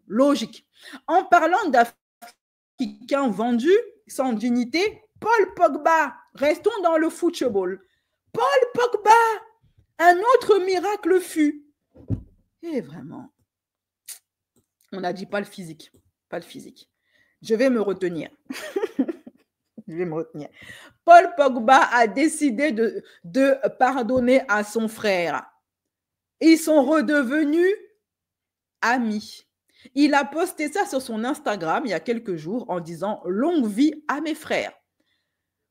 Logique. En parlant d'Africains vendus sans dignité, Paul Pogba, restons dans le football. Paul Pogba, un autre miracle fut. Et vraiment, on n'a dit pas le physique. Pas le physique. Je vais me retenir. Je vais me retenir. Paul Pogba a décidé de pardonner à son frère. Ils sont redevenus amis. Il a posté ça sur son Instagram il y a quelques jours en disant « Longue vie à mes frères ».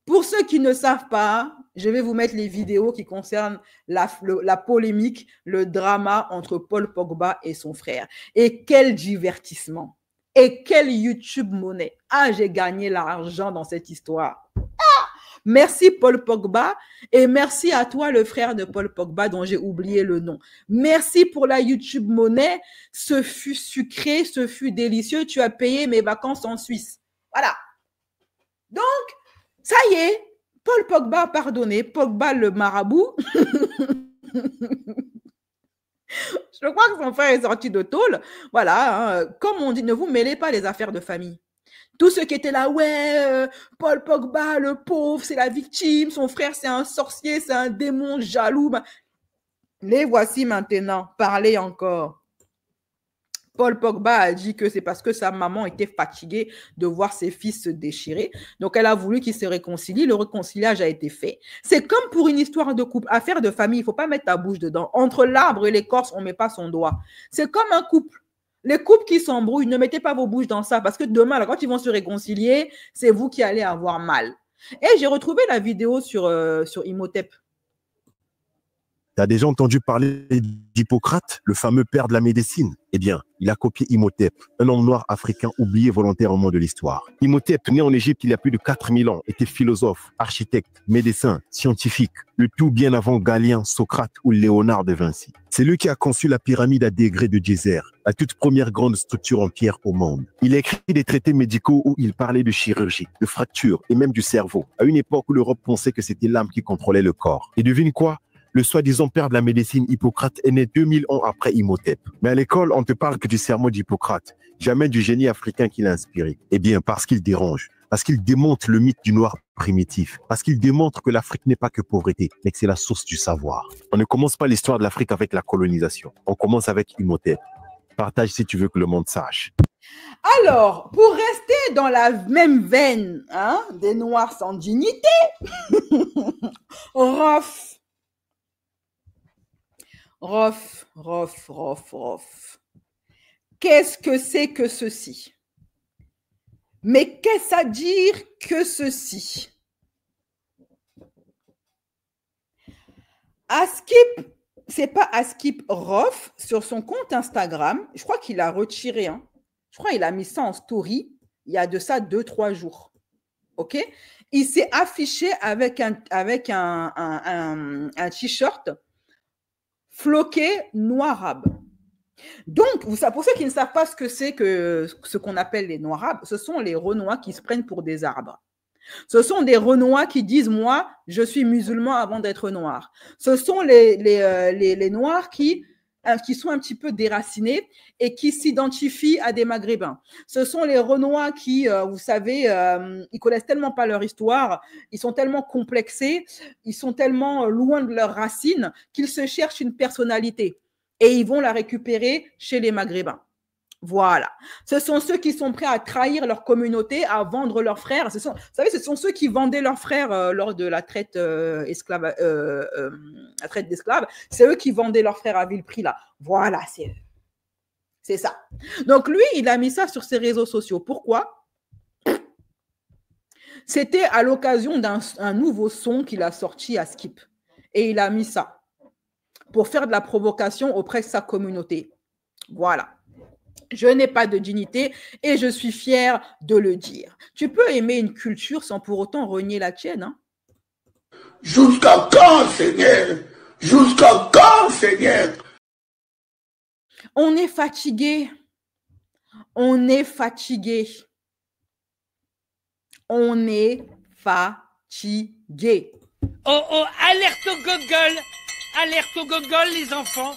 Pour ceux qui ne savent pas, je vais vous mettre les vidéos qui concernent la polémique, le drama entre Paul Pogba et son frère. Et quel divertissement! Et quelle YouTube monnaie! Ah, j'ai gagné l'argent dans cette histoire. Ah! Merci Paul Pogba et merci à toi le frère de Paul Pogba dont j'ai oublié le nom. Merci pour la YouTube monnaie. Ce fut sucré, ce fut délicieux. Tu as payé mes vacances en Suisse. Voilà. Donc, ça y est, Paul Pogba a pardonné. Pogba le marabout. Je crois que son frère est sorti de tôle. Voilà, hein. Comme on dit, ne vous mêlez pas les affaires de famille. Tous ceux qui étaient là, ouais, Paul Pogba, le pauvre, c'est la victime, son frère, c'est un sorcier, c'est un démon jaloux. Les voici maintenant, parlez encore. Paul Pogba a dit que c'est parce que sa maman était fatiguée de voir ses fils se déchirer. Donc, elle a voulu qu'ils se réconcilient. Le réconciliage a été fait. C'est comme pour une histoire de couple, affaire de famille. Il ne faut pas mettre ta bouche dedans. Entre l'arbre et l'écorce, on ne met pas son doigt. C'est comme un couple. Les couples qui s'embrouillent, ne mettez pas vos bouches dans ça parce que demain, là, quand ils vont se réconcilier, c'est vous qui allez avoir mal. Et j'ai retrouvé la vidéo sur Imhotep. Tu as déjà entendu parler d'Hippocrate, le fameux père de la médecine? Eh bien, il a copié Imhotep, un homme noir africain oublié volontairement de l'histoire. Imhotep, né en Égypte il y a plus de 4000 ans, était philosophe, architecte, médecin, scientifique, le tout bien avant Galien, Socrate ou Léonard de Vinci. C'est lui qui a conçu la pyramide à degrés de Djéser, la toute première grande structure en pierre au monde. Il a écrit des traités médicaux où il parlait de chirurgie, de fractures et même du cerveau, à une époque où l'Europe pensait que c'était l'âme qui contrôlait le corps. Et devine quoi? Le soi-disant père de la médecine Hippocrate est né 2000 ans après Imhotep. Mais à l'école, on ne te parle que du sermon d'Hippocrate, jamais du génie africain qui l'a inspiré. Eh bien, parce qu'il dérange, parce qu'il démonte le mythe du noir primitif, parce qu'il démontre que l'Afrique n'est pas que pauvreté, mais que c'est la source du savoir. On ne commence pas l'histoire de l'Afrique avec la colonisation, on commence avec Imhotep. Partage si tu veux que le monde sache. Alors, pour rester dans la même veine hein, des Noirs sans dignité, Rof. Qu'est-ce que c'est que ceci? Mais qu'est-ce à dire que ceci? Askip, c'est pas Askip Rof, sur son compte Instagram, je crois qu'il a retiré, hein. Je crois qu'il a mis ça en story, il y a de ça 2-3 jours. OK? Il s'est affiché avec un t-shirt floqué noir-arabe. Donc, pour ceux qui ne savent pas ce que c'est que ce qu'on appelle les noirs-arabes, ce sont les Renois qui se prennent pour des arbres. Ce sont des Renois qui disent « moi, je suis musulman avant d'être noir ». Ce sont les Noirs qui sont un petit peu déracinés et qui s'identifient à des Maghrébins. Ce sont les Renois qui, vous savez, ils connaissent tellement pas leur histoire, ils sont tellement complexés, ils sont tellement loin de leurs racines qu'ils se cherchent une personnalité et ils vont la récupérer chez les Maghrébins. Voilà. Ce sont ceux qui sont prêts à trahir leur communauté, à vendre leurs frères. Vous savez, ce sont ceux qui vendaient leurs frères lors de la traite d'esclaves. C'est eux qui vendaient leurs frères à vil prix, là. Voilà, c'est ça. Donc, lui, il a mis ça sur ses réseaux sociaux. Pourquoi? C'était à l'occasion d'un nouveau son qu'il a sorti à Skip. Et il a mis ça pour faire de la provocation auprès de sa communauté. Voilà. Je n'ai pas de dignité et je suis fière de le dire. Tu peux aimer une culture sans pour autant renier la tienne. Hein? Jusqu'à quand, Seigneur? Jusqu'à quand, Seigneur? On est fatigué. On est fatigué. On est fatigué. Oh, oh, alerte au gogol! Alerte au gogol, les enfants!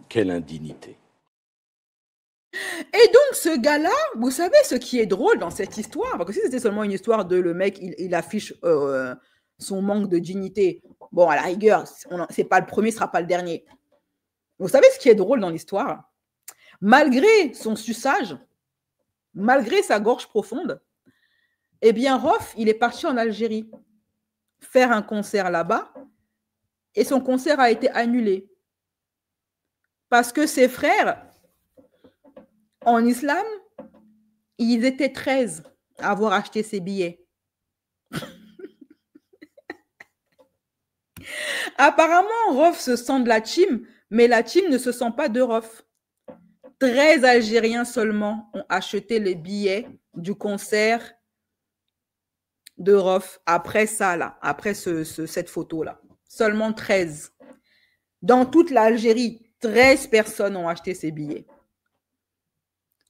Quelle indignité! Et donc, ce gars-là, vous savez ce qui est drôle dans cette histoire, parce que si c'était seulement une histoire de le mec, il affiche son manque de dignité, bon, à la rigueur, c'est pas le premier, ce sera pas le dernier. Vous savez ce qui est drôle dans l'histoire? Malgré son suçage, malgré sa gorge profonde, eh bien, Rof, il est parti en Algérie faire un concert là-bas et son concert a été annulé parce que ses frères, en islam, ils étaient 13 à avoir acheté ses billets. Apparemment, Rof se sent de la team, mais la team ne se sent pas de Rof. 13 Algériens seulement ont acheté les billets du concert de Rof après ça, là, après cette photo-là. Seulement 13. Dans toute l'Algérie, 13 personnes ont acheté ces billets.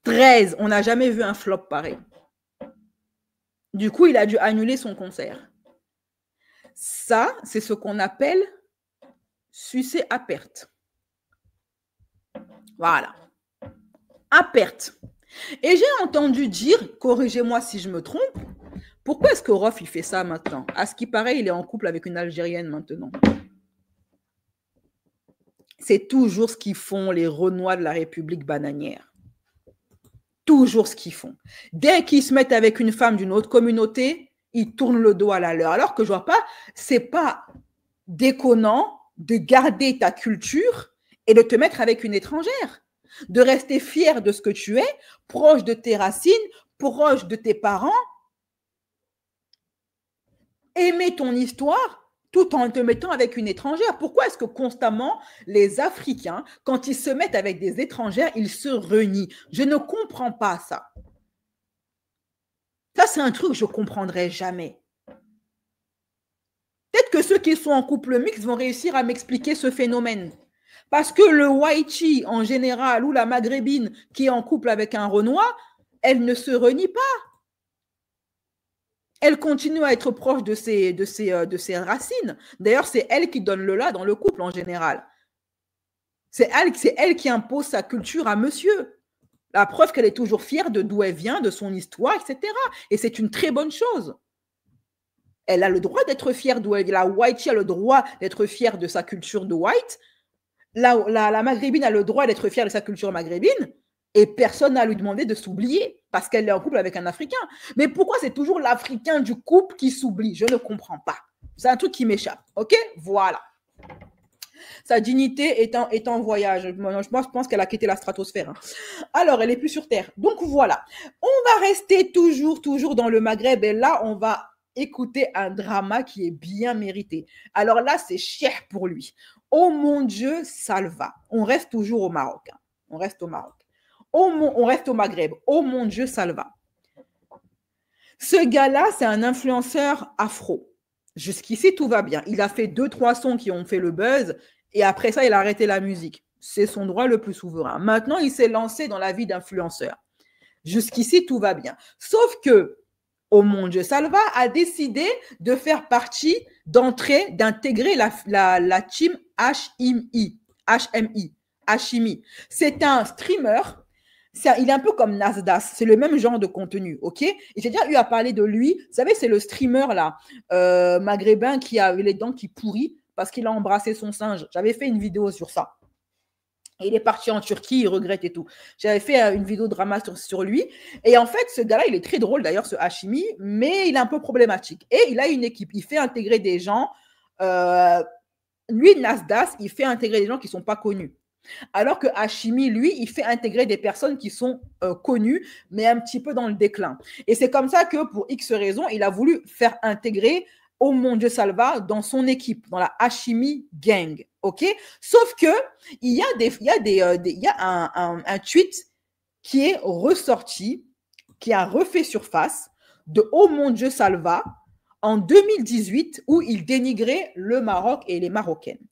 13. On n'a jamais vu un flop pareil. Du coup, il a dû annuler son concert. Ça, c'est ce qu'on appelle sucer à perte. Voilà. À perte. Et j'ai entendu dire, corrigez-moi si je me trompe, pourquoi est-ce que Rof, il fait ça maintenant? À ce qui paraît, il est en couple avec une Algérienne maintenant. C'est toujours ce qu'ils font les Renois de la République bananière. Toujours ce qu'ils font. Dès qu'ils se mettent avec une femme d'une autre communauté, ils tournent le dos à la leur. Alors que je vois pas, c'est pas déconnant de garder ta culture et de te mettre avec une étrangère. De rester fier de ce que tu es, proche de tes racines, proche de tes parents. Aimer ton histoire tout en te mettant avec une étrangère. Pourquoi est-ce que constamment les Africains, quand ils se mettent avec des étrangères, ils se renient? Je ne comprends pas ça. Ça, c'est un truc que je ne comprendrai jamais. Peut-être que ceux qui sont en couple mixte vont réussir à m'expliquer ce phénomène. Parce que le Whitey, en général, ou la Maghrébine qui est en couple avec un Renois, elle ne se renie pas. Elle continue à être proche de ses racines. D'ailleurs, c'est elle qui donne le là dans le couple en général. C'est elle qui impose sa culture à monsieur. La preuve qu'elle est toujours fière de d'où elle vient, de son histoire, etc. Et c'est une très bonne chose. Elle a le droit d'être fière d'où elle vient. La Whitey a le droit d'être fière de sa culture de white. La Maghrébine a le droit d'être fière de sa culture maghrébine. Et personne n'a à lui demander de s'oublier parce qu'elle est en couple avec un Africain. Mais pourquoi c'est toujours l'Africain du couple qui s'oublie? Je ne comprends pas. C'est un truc qui m'échappe. OK? Voilà. Sa dignité est en voyage. Je pense qu'elle a quitté la stratosphère. Hein. Alors, elle n'est plus sur Terre. Donc, voilà. On va rester toujours dans le Maghreb. Et là, on va écouter un drama qui est bien mérité. Alors là, c'est cher pour lui. Oh mon Dieu, Salva. On reste toujours au Maroc. Hein. On reste au Maroc. On reste au Maghreb. Oh mon Dieu, Salva. Ce gars-là, c'est un influenceur afro. Jusqu'ici, tout va bien. Il a fait 2-3 sons qui ont fait le buzz et après ça, il a arrêté la musique. C'est son droit le plus souverain. Maintenant, il s'est lancé dans la vie d'influenceur. Jusqu'ici, tout va bien. Sauf que, oh mon Dieu, Salva a décidé de faire partie, d'intégrer la team HMI. Hashimi. C'est un streamer. Il est un peu comme Nasdaq, c'est le même genre de contenu, ok? Et j'ai déjà eu à parler de lui. Vous savez, c'est le streamer là, maghrébin qui a les dents qui pourrissent parce qu'il a embrassé son singe. J'avais fait une vidéo sur ça. Et il est parti en Turquie, il regrette et tout. J'avais fait une vidéo drama sur lui. Et en fait, ce gars-là, il est très drôle d'ailleurs, ce Hashimi, mais il est un peu problématique. Et il a une équipe. Il fait intégrer des gens. Lui, Nasdaq, il fait intégrer des gens qui ne sont pas connus. Alors que Hashimi, lui, il fait intégrer des personnes qui sont connues, mais un petit peu dans le déclin. Et c'est comme ça que, pour X raisons, il a voulu faire intégrer Oh mon Dieu Salva dans son équipe, dans la Hashimi Gang. OK? Sauf que il y a un tweet qui est ressorti, qui a refait surface de Oh mon Dieu Salva en 2018 où il dénigrait le Maroc et les Marocaines.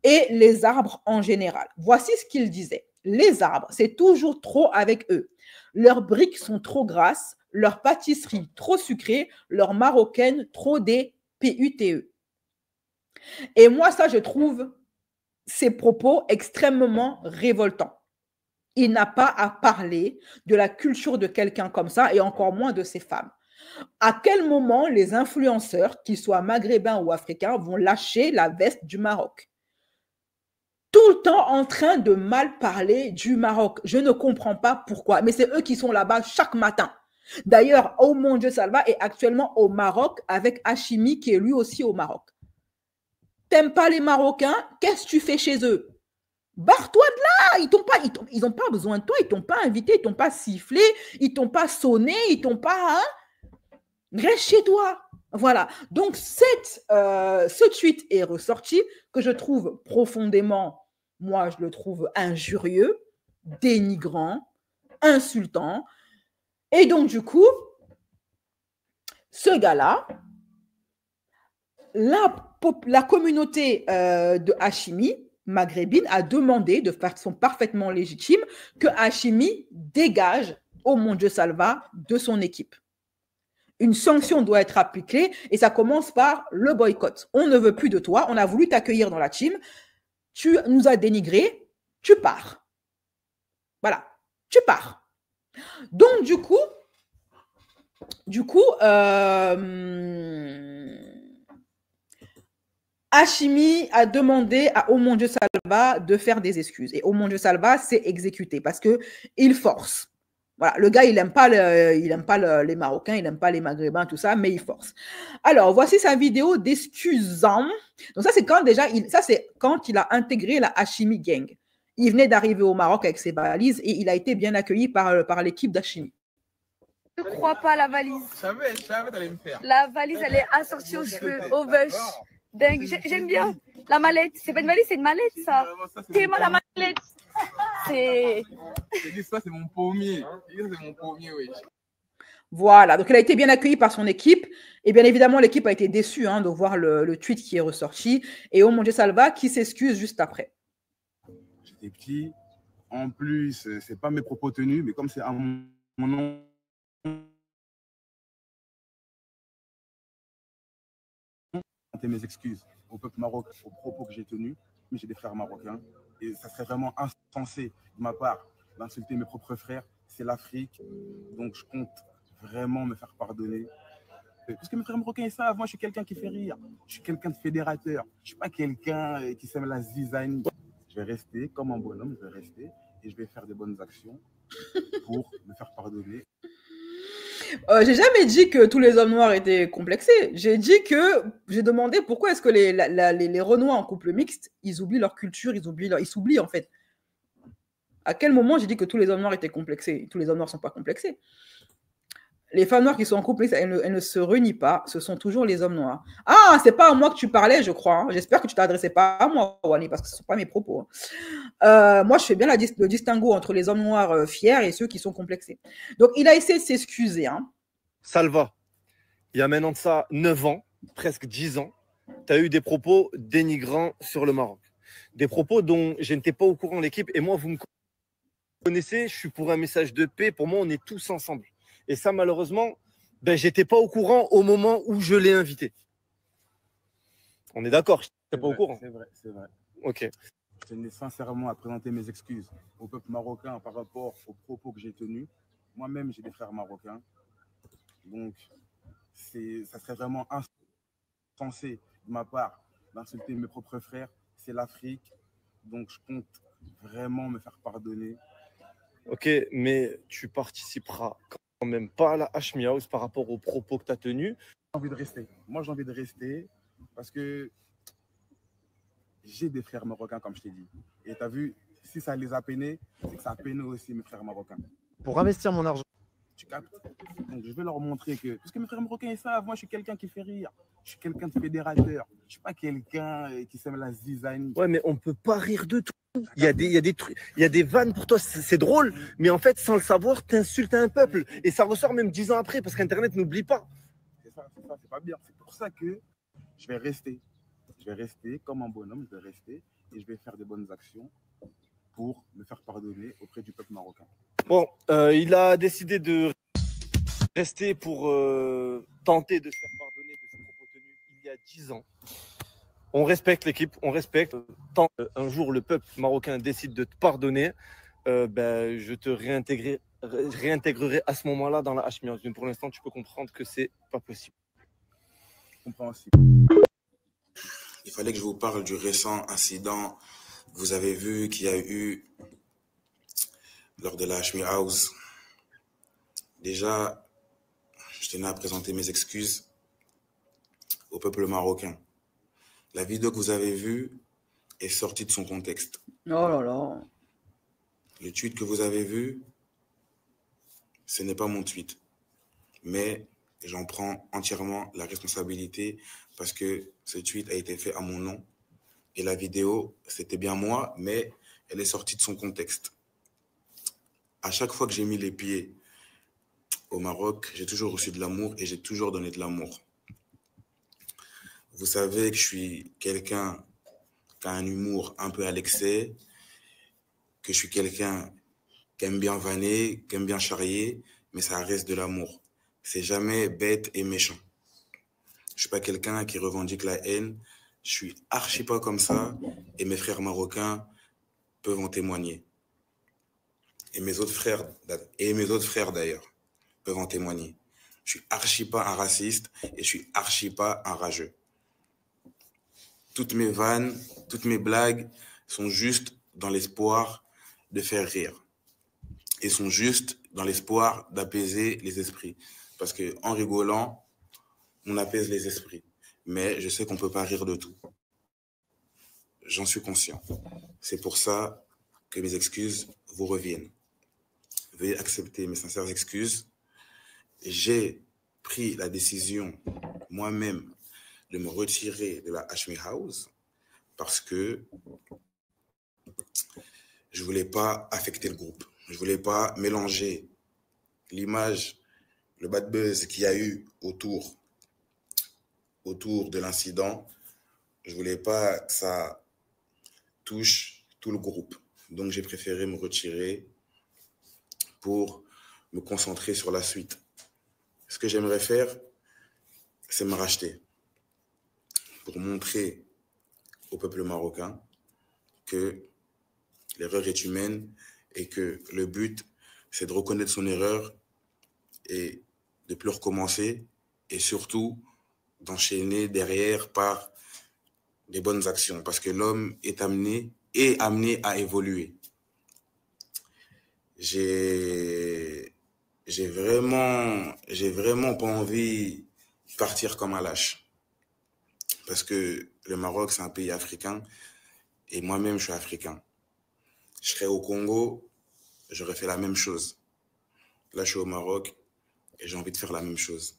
Et les arbres en général. Voici ce qu'il disait. Les arbres, c'est toujours trop avec eux. Leurs briques sont trop grasses, leurs pâtisseries trop sucrées, leurs marocaines trop des PUTE. Et moi, ça, je trouve ces propos extrêmement révoltants. il n'a pas à parler de la culture de quelqu'un comme ça et encore moins de ses femmes. À quel moment les influenceurs, qu'ils soient maghrébins ou africains, vont lâcher la veste du Maroc? Tout le temps en train de mal parler du Maroc. Je ne comprends pas pourquoi, mais c'est eux qui sont là-bas chaque matin. D'ailleurs, Oh mon Dieu Salva est actuellement au Maroc avec Hachimi qui est lui aussi au Maroc. T'aimes pas les Marocains? Qu'est-ce que tu fais chez eux? Barre-toi de là. Ils n'ont pas besoin de toi. Ils t'ont pas invité. Ils t'ont pas sifflé. Ils t'ont pas sonné. Ils t'ont pas. Reste chez toi. Voilà. Donc, ce tweet est ressorti que je trouve profondément, moi, je le trouve injurieux, dénigrant, insultant. Et donc, du coup, ce gars-là, la communauté de Hachimi, maghrébine, a demandé de façon parfaitement légitime que Hachimi dégage Oh mon Dieu Salva de son équipe. Une sanction doit être appliquée et ça commence par le boycott. On ne veut plus de toi, on a voulu t'accueillir dans la team, tu nous as dénigré, tu pars. Voilà, tu pars. Donc, du coup, Hachimi a demandé à Oh mon Dieu Salva de faire des excuses. Et Oh mon Dieu Salva s'est exécuté parce qu'il force. Voilà, le gars, il n'aime pas les Marocains, il n'aime pas les Maghrébins, tout ça, mais il force. Alors, voici sa vidéo d'excuses. Donc ça, c'est quand il a intégré la Hachimi Gang. Il venait d'arriver au Maroc avec ses valises et il a été bien accueilli par l'équipe d'Hachimi. Je ne crois pas la valise. Je savais t'allais me faire. La valise, elle est assortie aux cheveux, au bush. Dingue, j'aime bien. La mallette, c'est pas une valise, c'est une mallette, ça. C'est moi la mallette. C'est. Ça, c'est mon pommier. C'est mon pommier, oui. Voilà, donc il a été bien accueilli par son équipe. Et bien évidemment, l'équipe a été déçue de voir le tweet qui est ressorti. Et Oh mon Dieu Salva qui s'excuse juste après. J'étais petit. En plus, c'est pas mes propos tenus, mais comme c'est à mon nom. Mes excuses au peuple marocain, aux propos que j'ai tenus, mais j'ai des frères marocains et ça serait vraiment insensé de ma part d'insulter mes propres frères. C'est l'Afrique, donc je compte vraiment me faire pardonner. Parce que mes frères marocains, ils savent, moi je suis quelqu'un qui fait rire, je suis quelqu'un de fédérateur, je suis pas quelqu'un qui sème la zizanie. Je vais rester comme un bonhomme, je vais rester et je vais faire des bonnes actions pour me faire pardonner. J'ai jamais dit que tous les hommes noirs étaient complexés. J'ai demandé pourquoi est-ce que les Renois en couple mixte, ils oublient leur culture, ils s'oublient en fait. À quel moment j'ai dit que tous les hommes noirs étaient complexés? Tous les hommes noirs ne sont pas complexés. Les femmes noires qui sont en couple mixte, elles ne se réunissent pas. Ce sont toujours les hommes noirs. Ah, c'est pas à moi que tu parlais, je crois. J'espère que tu t'adressais pas à moi, Wani, parce que ce ne sont pas mes propos. Moi, je fais bien le distinguo entre les hommes noirs fiers et ceux qui sont complexés. Donc, il a essayé de s'excuser. Salva, il y a maintenant de ça 9 ans, presque 10 ans, tu as eu des propos dénigrants sur le Maroc. Des propos dont je n'étais pas au courant, l'équipe. Et moi, vous me connaissez, je suis pour un message de paix. Pour moi, on est tous ensemble. Et ça, malheureusement, je n'étais pas au courant au moment où je l'ai invité. On est d'accord, je n'étais pas au courant. C'est vrai. Ok. Je tenais sincèrement à présenter mes excuses au peuple marocain par rapport aux propos que j'ai tenus. Moi-même, j'ai des frères marocains. Donc, ça serait vraiment insensé de ma part d'insulter mes propres frères. C'est l'Afrique. Donc, je compte vraiment me faire pardonner. Ok, mais tu participeras quand même pas à la Hachmi House par rapport aux propos que tu as tenus. J'ai envie de rester. Moi, j'ai envie de rester parce que j'ai des frères marocains, comme je t'ai dit. Et tu as vu, si ça les a peinés, c'est que ça a peiné aussi mes frères marocains. Pour investir mon argent. Tu captes? Donc, je vais leur montrer que... Parce que mes frères marocains, ils savent, moi, je suis quelqu'un qui fait rire. Je suis quelqu'un de fédérateur. Je ne suis pas quelqu'un qui sème la zizanie. Ouais, mais on ne peut pas rire de tout. Il y a des trucs, il y a des vannes pour toi, c'est drôle, mais en fait, sans le savoir, tu insultes un peuple. Et ça ressort même 10 ans après, parce qu'Internet n'oublie pas. C'est ça, c'est pas bien. C'est pour ça que je vais rester. Je vais rester comme un bonhomme, je vais rester et je vais faire des bonnes actions pour me faire pardonner auprès du peuple marocain. Bon, il a décidé de rester pour tenter de se faire pardonner de ses propos tenus il y a 10 ans. On respecte l'équipe, on respecte. Tant un jour le peuple marocain décide de te pardonner, je te réintégrerai à ce moment-là dans la Hashmi House. Mais pour l'instant, tu peux comprendre que c'est pas possible. Je comprends aussi. Il fallait que je vous parle du récent incident. Vous avez vu qu'il y a eu lors de la Hashmi House. Déjà, je tenais à présenter mes excuses au peuple marocain. La vidéo que vous avez vue est sortie de son contexte. Oh là là. Le tweet que vous avez vu, ce n'est pas mon tweet. Mais j'en prends entièrement la responsabilité parce que ce tweet a été fait à mon nom. Et la vidéo, c'était bien moi, mais elle est sortie de son contexte. À chaque fois que j'ai mis les pieds au Maroc, j'ai toujours reçu de l'amour et j'ai toujours donné de l'amour. Vous savez que je suis quelqu'un qui a un humour un peu à l'excès, que je suis quelqu'un qui aime bien vanner, qui aime bien charrier, mais ça reste de l'amour. C'est jamais bête et méchant. Je suis pas quelqu'un qui revendique la haine. Je suis archi pas comme ça et mes frères marocains peuvent en témoigner. Et mes autres frères d'ailleurs peuvent en témoigner. Je suis archi pas un raciste et je suis archi pas un rageux. Toutes mes vannes, toutes mes blagues sont juste dans l'espoir de faire rire. Et sont juste dans l'espoir d'apaiser les esprits. Parce qu'en rigolant, on apaise les esprits. Mais je sais qu'on ne peut pas rire de tout. J'en suis conscient. C'est pour ça que mes excuses vous reviennent. Veuillez accepter mes sincères excuses. J'ai pris la décision moi-même de me retirer de la Hashmi House parce que je ne voulais pas affecter le groupe. Je ne voulais pas mélanger l'image, le bad buzz qu'il y a eu autour de l'incident. Je ne voulais pas que ça touche tout le groupe. Donc, j'ai préféré me retirer pour me concentrer sur la suite. Ce que j'aimerais faire, c'est me racheter pour montrer au peuple marocain que l'erreur est humaine et que le but, c'est de reconnaître son erreur et de ne plus recommencer et surtout d'enchaîner derrière par des bonnes actions parce que l'homme est amené à évoluer. J'ai vraiment pas envie de partir comme un lâche parce que le Maroc, c'est un pays africain et moi-même, je suis africain. Je serais au Congo, j'aurais fait la même chose. Là, je suis au Maroc et j'ai envie de faire la même chose.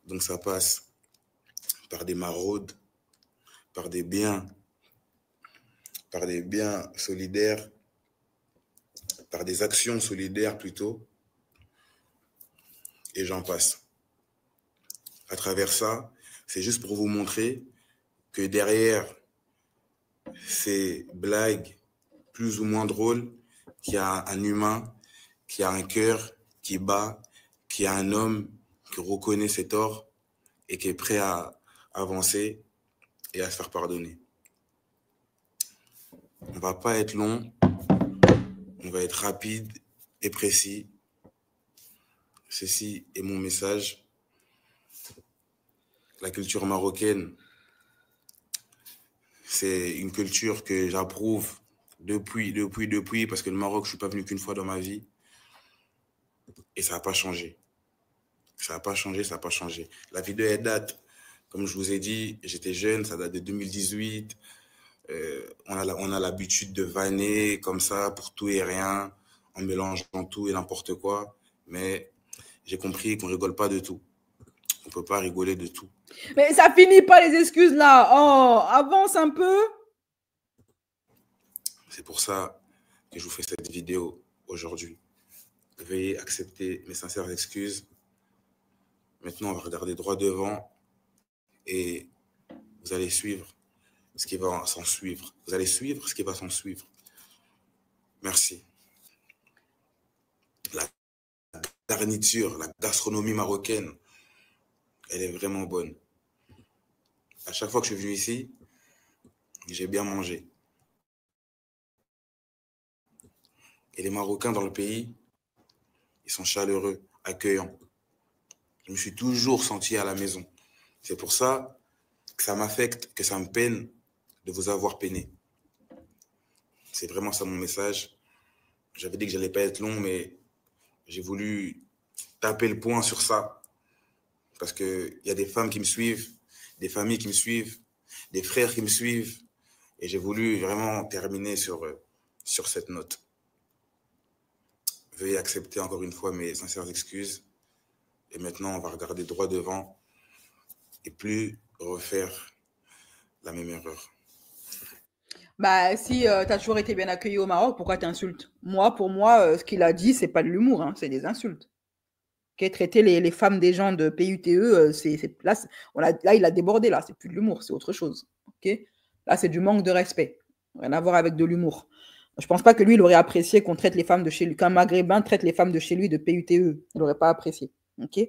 Donc, ça passe par des maraudes, par des biens solidaires, par des actions solidaires plutôt, et j'en passe. À travers ça, c'est juste pour vous montrer que derrière ces blagues plus ou moins drôles, qu'il y a un humain, qui a un cœur qui bat, qui a un homme qui reconnaît ses torts et qui est prêt à avancer et à se faire pardonner. On ne va pas être long, on va être rapide et précis. Ceci est mon message. La culture marocaine, c'est une culture que j'approuve depuis, parce que le Maroc, je ne suis pas venu qu'une fois dans ma vie. Et ça n'a pas changé. Ça n'a pas changé. La vidéo, elle date. Comme je vous ai dit, j'étais jeune, ça date de 2018. On a l'habitude de vanner comme ça pour tout et rien, en mélangeant tout et n'importe quoi. Mais j'ai compris qu'on ne rigole pas de tout. On ne peut pas rigoler de tout. Mais ça finit pas les excuses là. Oh, avance un peu. C'est pour ça que je vous fais cette vidéo aujourd'hui. Veuillez accepter mes sincères excuses. Maintenant, on va regarder droit devant et vous allez suivre ce qui va s'en suivre. Vous allez suivre ce qui va s'en suivre. Merci. La garniture, la gastronomie marocaine, elle est vraiment bonne. À chaque fois que je suis venu ici, j'ai bien mangé. Et les Marocains dans le pays, ils sont chaleureux, accueillants. Je me suis toujours senti à la maison. C'est pour ça que ça m'affecte, que ça me peine de vous avoir peiné. C'est vraiment ça mon message. J'avais dit que j'allais pas être long, mais j'ai voulu taper le poing sur ça. Parce qu'il y a des femmes qui me suivent, des familles qui me suivent, des frères qui me suivent. Et j'ai voulu vraiment terminer sur cette note. Veuillez accepter encore une fois mes sincères excuses. Et maintenant, on va regarder droit devant et plus refaire la même erreur. Bah, si tu as toujours été bien accueilli au Maroc, pourquoi t'insultes? Moi, pour moi, ce qu'il a dit, c'est pas de l'humour, hein, c'est des insultes. Okay, traiter les femmes des gens de PUTE, là, il a débordé, là, c'est plus de l'humour, c'est autre chose. Okay, là, c'est du manque de respect. Rien à voir avec de l'humour. Je pense pas que lui, il aurait apprécié qu'on traite les femmes de chez lui, qu'un Maghrébin traite les femmes de chez lui de PUTE. Il n'aurait pas apprécié. Ok,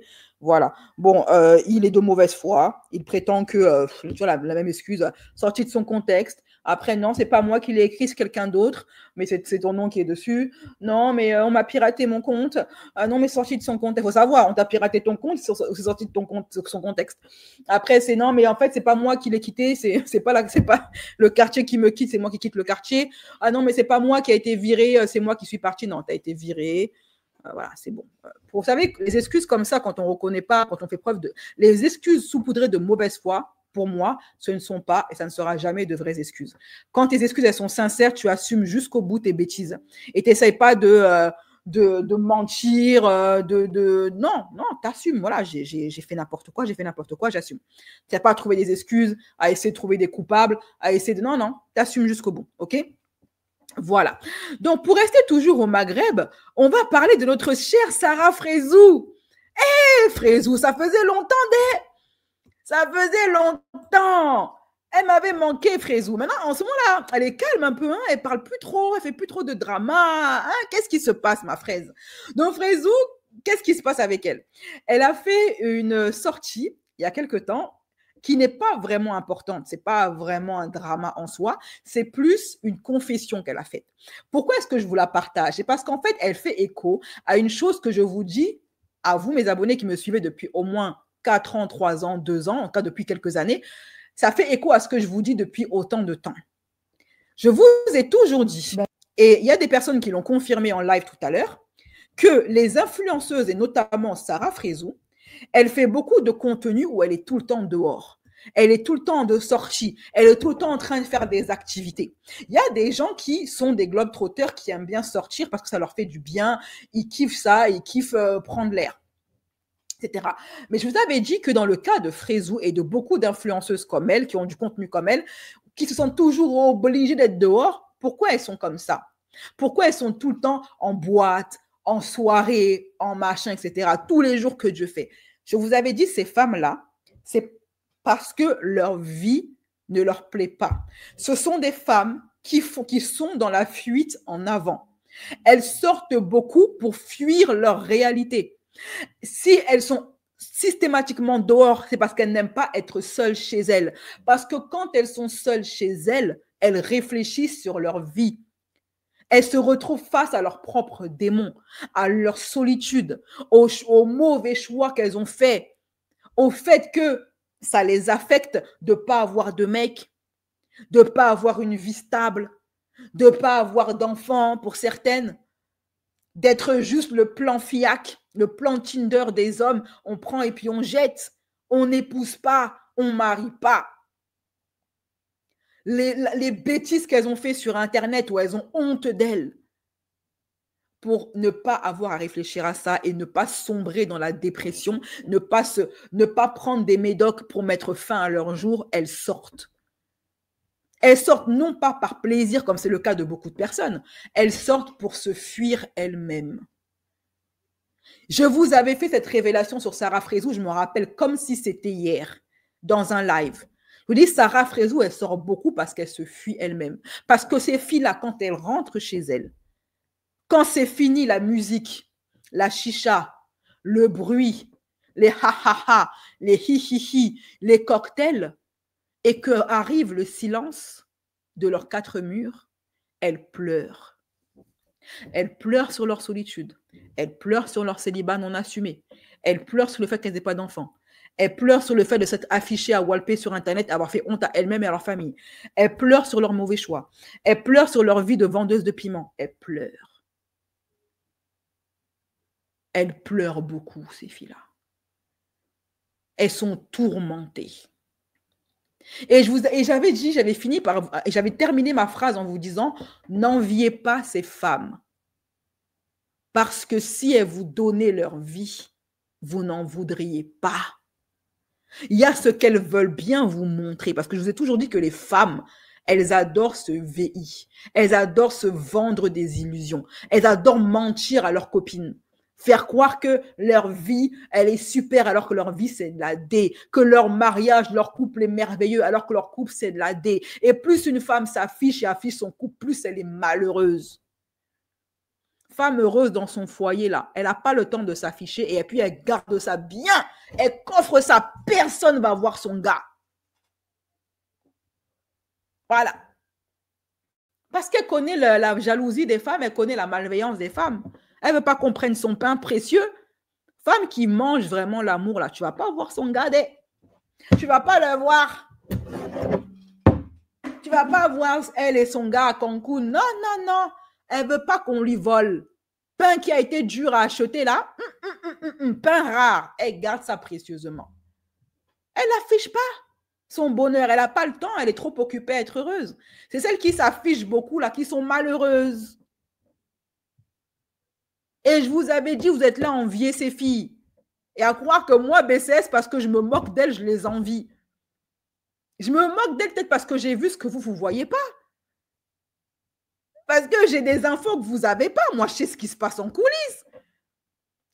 voilà. Bon, il est de mauvaise foi. Il prétend que, tu vois, la même excuse, sortie de son contexte. Après, non, c'est pas moi qui l'ai écrit, c'est quelqu'un d'autre, mais c'est ton nom qui est dessus. Non, mais on m'a piraté mon compte. Non, mais sorti de son compte. Il faut savoir, on t'a piraté ton compte, c'est sorti de ton compte, son contexte. Après, c'est non, mais en fait, c'est pas moi qui l'ai quitté, c'est pas le quartier qui me quitte, c'est moi qui quitte le quartier. Ah non, mais c'est pas moi qui a été viré, c'est moi qui suis parti. Non, t'as été viré. Voilà, c'est bon. Vous savez, les excuses comme ça, quand on ne reconnaît pas, quand on fait preuve de... Les excuses saupoudrées de mauvaise foi, pour moi, ce ne sont pas et ça ne sera jamais de vraies excuses. Quand tes excuses, elles sont sincères, tu assumes jusqu'au bout tes bêtises. Et tu n'essayes pas de mentir, Non, t'assumes. Voilà, j'ai fait n'importe quoi, j'assume. Tu n'as pas à trouver des excuses, à essayer de trouver des coupables, à essayer de... Non, t'assumes jusqu'au bout, ok ? Voilà. Donc, pour rester toujours au Maghreb, on va parler de notre chère Sarah Frézou. Frézou, ça faisait longtemps, ça faisait longtemps. Elle m'avait manqué, Frézou. Maintenant, en ce moment-là, elle est calme un peu, hein, elle parle plus trop, elle fait plus trop de drama. Hein. Qu'est-ce qui se passe, ma fraise? Donc, Frézou, qu'est-ce qui se passe avec elle? Elle a fait une sortie, il y a quelque temps, qui n'est pas vraiment importante, c'est pas vraiment un drama en soi, c'est plus une confession qu'elle a faite. Pourquoi est-ce que je vous la partage? C'est parce qu'en fait, elle fait écho à une chose que je vous dis, à vous, mes abonnés qui me suivez depuis au moins 4 ans, 3 ans, 2 ans, en tout cas depuis quelques années, ça fait écho à ce que je vous dis depuis autant de temps. Je vous ai toujours dit, et il y a des personnes qui l'ont confirmé en live tout à l'heure, que les influenceuses, et notamment Sarah Frézou, elle fait beaucoup de contenu où elle est tout le temps dehors. Elle est tout le temps de sortie. Elle est tout le temps en train de faire des activités. Il y a des gens qui sont des globetrotters qui aiment bien sortir parce que ça leur fait du bien. Ils kiffent ça, ils kiffent prendre l'air, etc. Mais je vous avais dit que dans le cas de Frézou et de beaucoup d'influenceuses comme elle, qui ont du contenu comme elle, qui se sentent toujours obligées d'être dehors, pourquoi elles sont comme ça? Pourquoi elles sont tout le temps en boîte, en soirée, en machin, etc. Tous les jours que Dieu fait. Je vous avais dit, ces femmes-là, c'est parce que leur vie ne leur plaît pas. Ce sont des femmes qui sont dans la fuite en avant. Elles sortent beaucoup pour fuir leur réalité. Si elles sont systématiquement dehors, c'est parce qu'elles n'aiment pas être seules chez elles. Parce que quand elles sont seules chez elles, elles réfléchissent sur leur vie. Elles se retrouvent face à leurs propres démons, à leur solitude, aux mauvais choix qu'elles ont faits, au fait que ça les affecte de ne pas avoir de mec, de ne pas avoir une vie stable, de ne pas avoir d'enfants pour certaines, d'être juste le plan FIAC, le plan Tinder des hommes, on prend et puis on jette, on n'épouse pas, on ne marie pas. Les bêtises qu'elles ont fait sur Internet où elles ont honte d'elles pour ne pas avoir à réfléchir à ça et ne pas sombrer dans la dépression, ne pas prendre des médocs pour mettre fin à leur jour, elles sortent. Elles sortent non pas par plaisir, comme c'est le cas de beaucoup de personnes, elles sortent pour se fuir elles-mêmes. Je vous avais fait cette révélation sur Sarah Frézou, je me rappelle comme si c'était hier, dans un live. Je vous dis, Sarah Frézou, elle sort beaucoup parce qu'elle se fuit elle-même. Parce que ces filles-là, quand elles rentrent chez elles, quand c'est fini la musique, la chicha, le bruit, les ha-ha-ha, les hi-hi-hi, les cocktails, et qu'arrive le silence de leurs 4 murs, elles pleurent. Elles pleurent sur leur solitude. Elles pleurent sur leur célibat non assumé. Elles pleurent sur le fait qu'elles n'aient pas d'enfants. Elles pleurent sur le fait de s'être affichées à walper sur Internet, avoir fait honte à elles-mêmes et à leur famille. Elles pleurent sur leur mauvais choix. Elles pleurent sur leur vie de vendeuse de piment. Elles pleurent. Elles pleurent beaucoup, ces filles-là. Elles sont tourmentées. Et j'avais terminé ma phrase en vous disant, n'enviez pas ces femmes. Parce que si elles vous donnaient leur vie, vous n'en voudriez pas. Il y a ce qu'elles veulent bien vous montrer. Parce que je vous ai toujours dit que les femmes, elles adorent se VI. Elles adorent se vendre des illusions. Elles adorent mentir à leurs copines. Faire croire que leur vie, elle est super alors que leur vie, c'est de la D. Que leur mariage, leur couple est merveilleux alors que leur couple, c'est de la D. Et plus une femme s'affiche et affiche son couple, plus elle est malheureuse. Femme heureuse dans son foyer, là, elle n'a pas le temps de s'afficher et puis elle garde ça bien. Elle coffre ça. Personne ne va voir son gars. Voilà. Parce qu'elle connaît la jalousie des femmes, elle connaît la malveillance des femmes. Elle ne veut pas qu'on prenne son pain précieux. Femme qui mange vraiment l'amour, là, tu ne vas pas voir son gars. Tu ne vas pas le voir. Tu ne vas pas voir elle et son gars à Cancun. Non, non, non. Elle ne veut pas qu'on lui vole. Pain qui a été dur à acheter, là. Pain rare. Elle garde ça précieusement. Elle n'affiche pas son bonheur. Elle n'a pas le temps. Elle est trop occupée à être heureuse. C'est celles qui s'affichent beaucoup, là, qui sont malheureuses. Et je vous avais dit, vous êtes là à envier ces filles. Et à croire que moi, BCS, parce que je me moque d'elles, je les envie. Je me moque d'elles peut-être parce que j'ai vu ce que vous ne voyez pas. Parce que j'ai des infos que vous n'avez pas. Moi, je sais ce qui se passe en coulisses.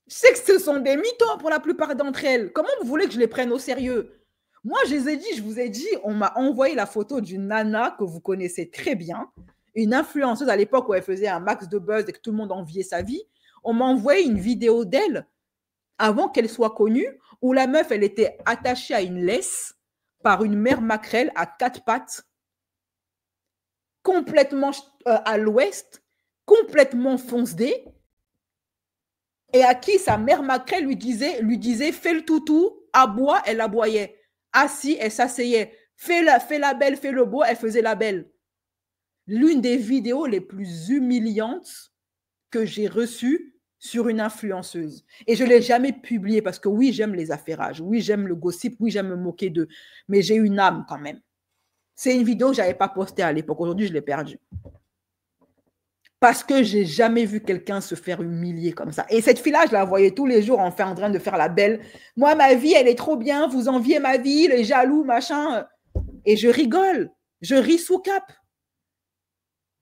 Je sais que ce sont des mythos pour la plupart d'entre elles. Comment vous voulez que je les prenne au sérieux? Moi, je vous ai dit, on m'a envoyé la photo d'une nana que vous connaissez très bien, une influenceuse à l'époque où elle faisait un max de buzz et que tout le monde enviait sa vie. On m'a envoyé une vidéo d'elle avant qu'elle soit connue, où la meuf, elle était attachée à une laisse par une mère maquerelle à 4 pattes, complètement à l'ouest, complètement foncée, et à qui sa mère maquerelle lui disait fais le toutou, aboie, elle aboyait. Assis, elle s'asseyait. Fais la belle, fais le beau, elle faisait la belle. L'une des vidéos les plus humiliantes que j'ai reçue sur une influenceuse. Et je ne l'ai jamais publiée parce que oui, j'aime les affairages, oui, j'aime le gossip, oui, j'aime me moquer d'eux, mais j'ai une âme quand même. C'est une vidéo que je n'avais pas postée à l'époque. Aujourd'hui, je l'ai perdue. Parce que je n'ai jamais vu quelqu'un se faire humilier comme ça. Et cette fille-là, je la voyais tous les jours en train de faire la belle. Moi, ma vie, elle est trop bien. Vous enviez ma vie, les jaloux, machin. Et je rigole. Je ris sous cap.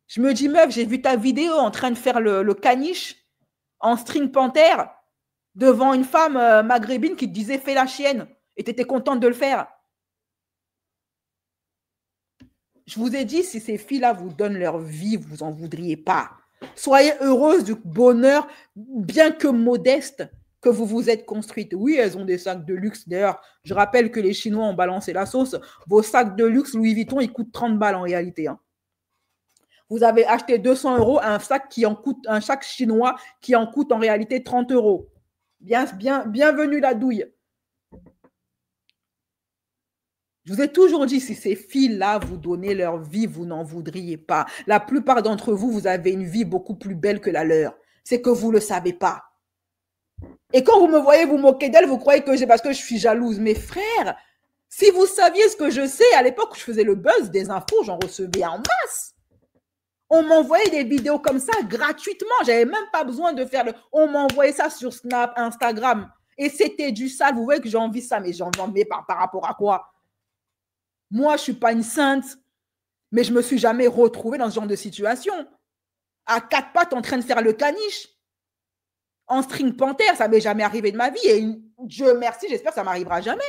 Je me dis, meuf, j'ai vu ta vidéo en train de faire le caniche en string panthère devant une femme maghrébine qui te disait fais la chienne. Et tu étais contente de le faire. Je vous ai dit, si ces filles-là vous donnent leur vie, vous n'en voudriez pas. Soyez heureuses du bonheur, bien que modeste, que vous vous êtes construite. Oui, elles ont des sacs de luxe. D'ailleurs, je rappelle que les Chinois ont balancé la sauce. Vos sacs de luxe Louis Vuitton, ils coûtent 30 balles en réalité. Hein. Vous avez acheté 200 € un sac chinois qui en coûte en réalité 30 €. Bienvenue la douille. Je vous ai toujours dit, si ces filles-là vous donnaient leur vie, vous n'en voudriez pas. La plupart d'entre vous, vous avez une vie beaucoup plus belle que la leur. C'est que vous ne le savez pas. Et quand vous me voyez vous moquer d'elles, vous croyez que c'est parce que je suis jalouse. Mes frères, si vous saviez ce que je sais, à l'époque où je faisais le buzz des infos, j'en recevais en masse. On m'envoyait des vidéos comme ça gratuitement. Je n'avais même pas besoin de faire On m'envoyait ça sur Snap, Instagram. Et c'était du sale. Vous voyez que j'ai envie de ça, mais j'ai envie par rapport à quoi? Moi, je ne suis pas une sainte, mais je ne me suis jamais retrouvée dans ce genre de situation. À 4 pattes en train de faire le caniche. En string panthère, ça ne m'est jamais arrivé de ma vie. Et Dieu merci, j'espère que ça ne m'arrivera jamais.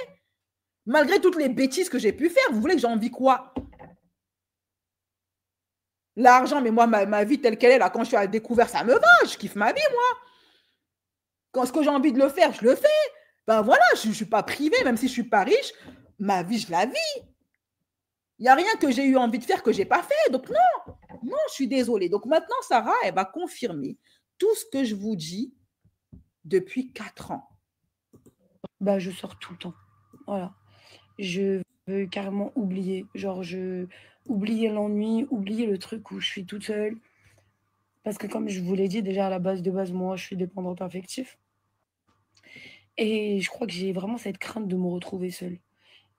Malgré toutes les bêtises que j'ai pu faire, vous voulez que j'ai envie quoi? L'argent, mais moi, ma vie telle qu'elle est, là, quand je suis à la découverte, ça me va. Je kiffe ma vie, moi. Quand ce que j'ai envie de le faire, je le fais. Ben voilà, je ne suis pas privée, même si je ne suis pas riche. Ma vie, je la vis. Il n'y a rien que j'ai eu envie de faire que je n'ai pas fait. Donc non, non, je suis désolée. Donc maintenant, Sarah, elle va confirmer tout ce que je vous dis depuis 4 ans. Bah, je sors tout le temps. Voilà. Je veux carrément oublier. Genre, oublier l'ennui, oublier le truc où je suis toute seule. Parce que comme je vous l'ai dit déjà à la base de base, moi, je suis dépendante affective. Et je crois que j'ai vraiment cette crainte de me retrouver seule.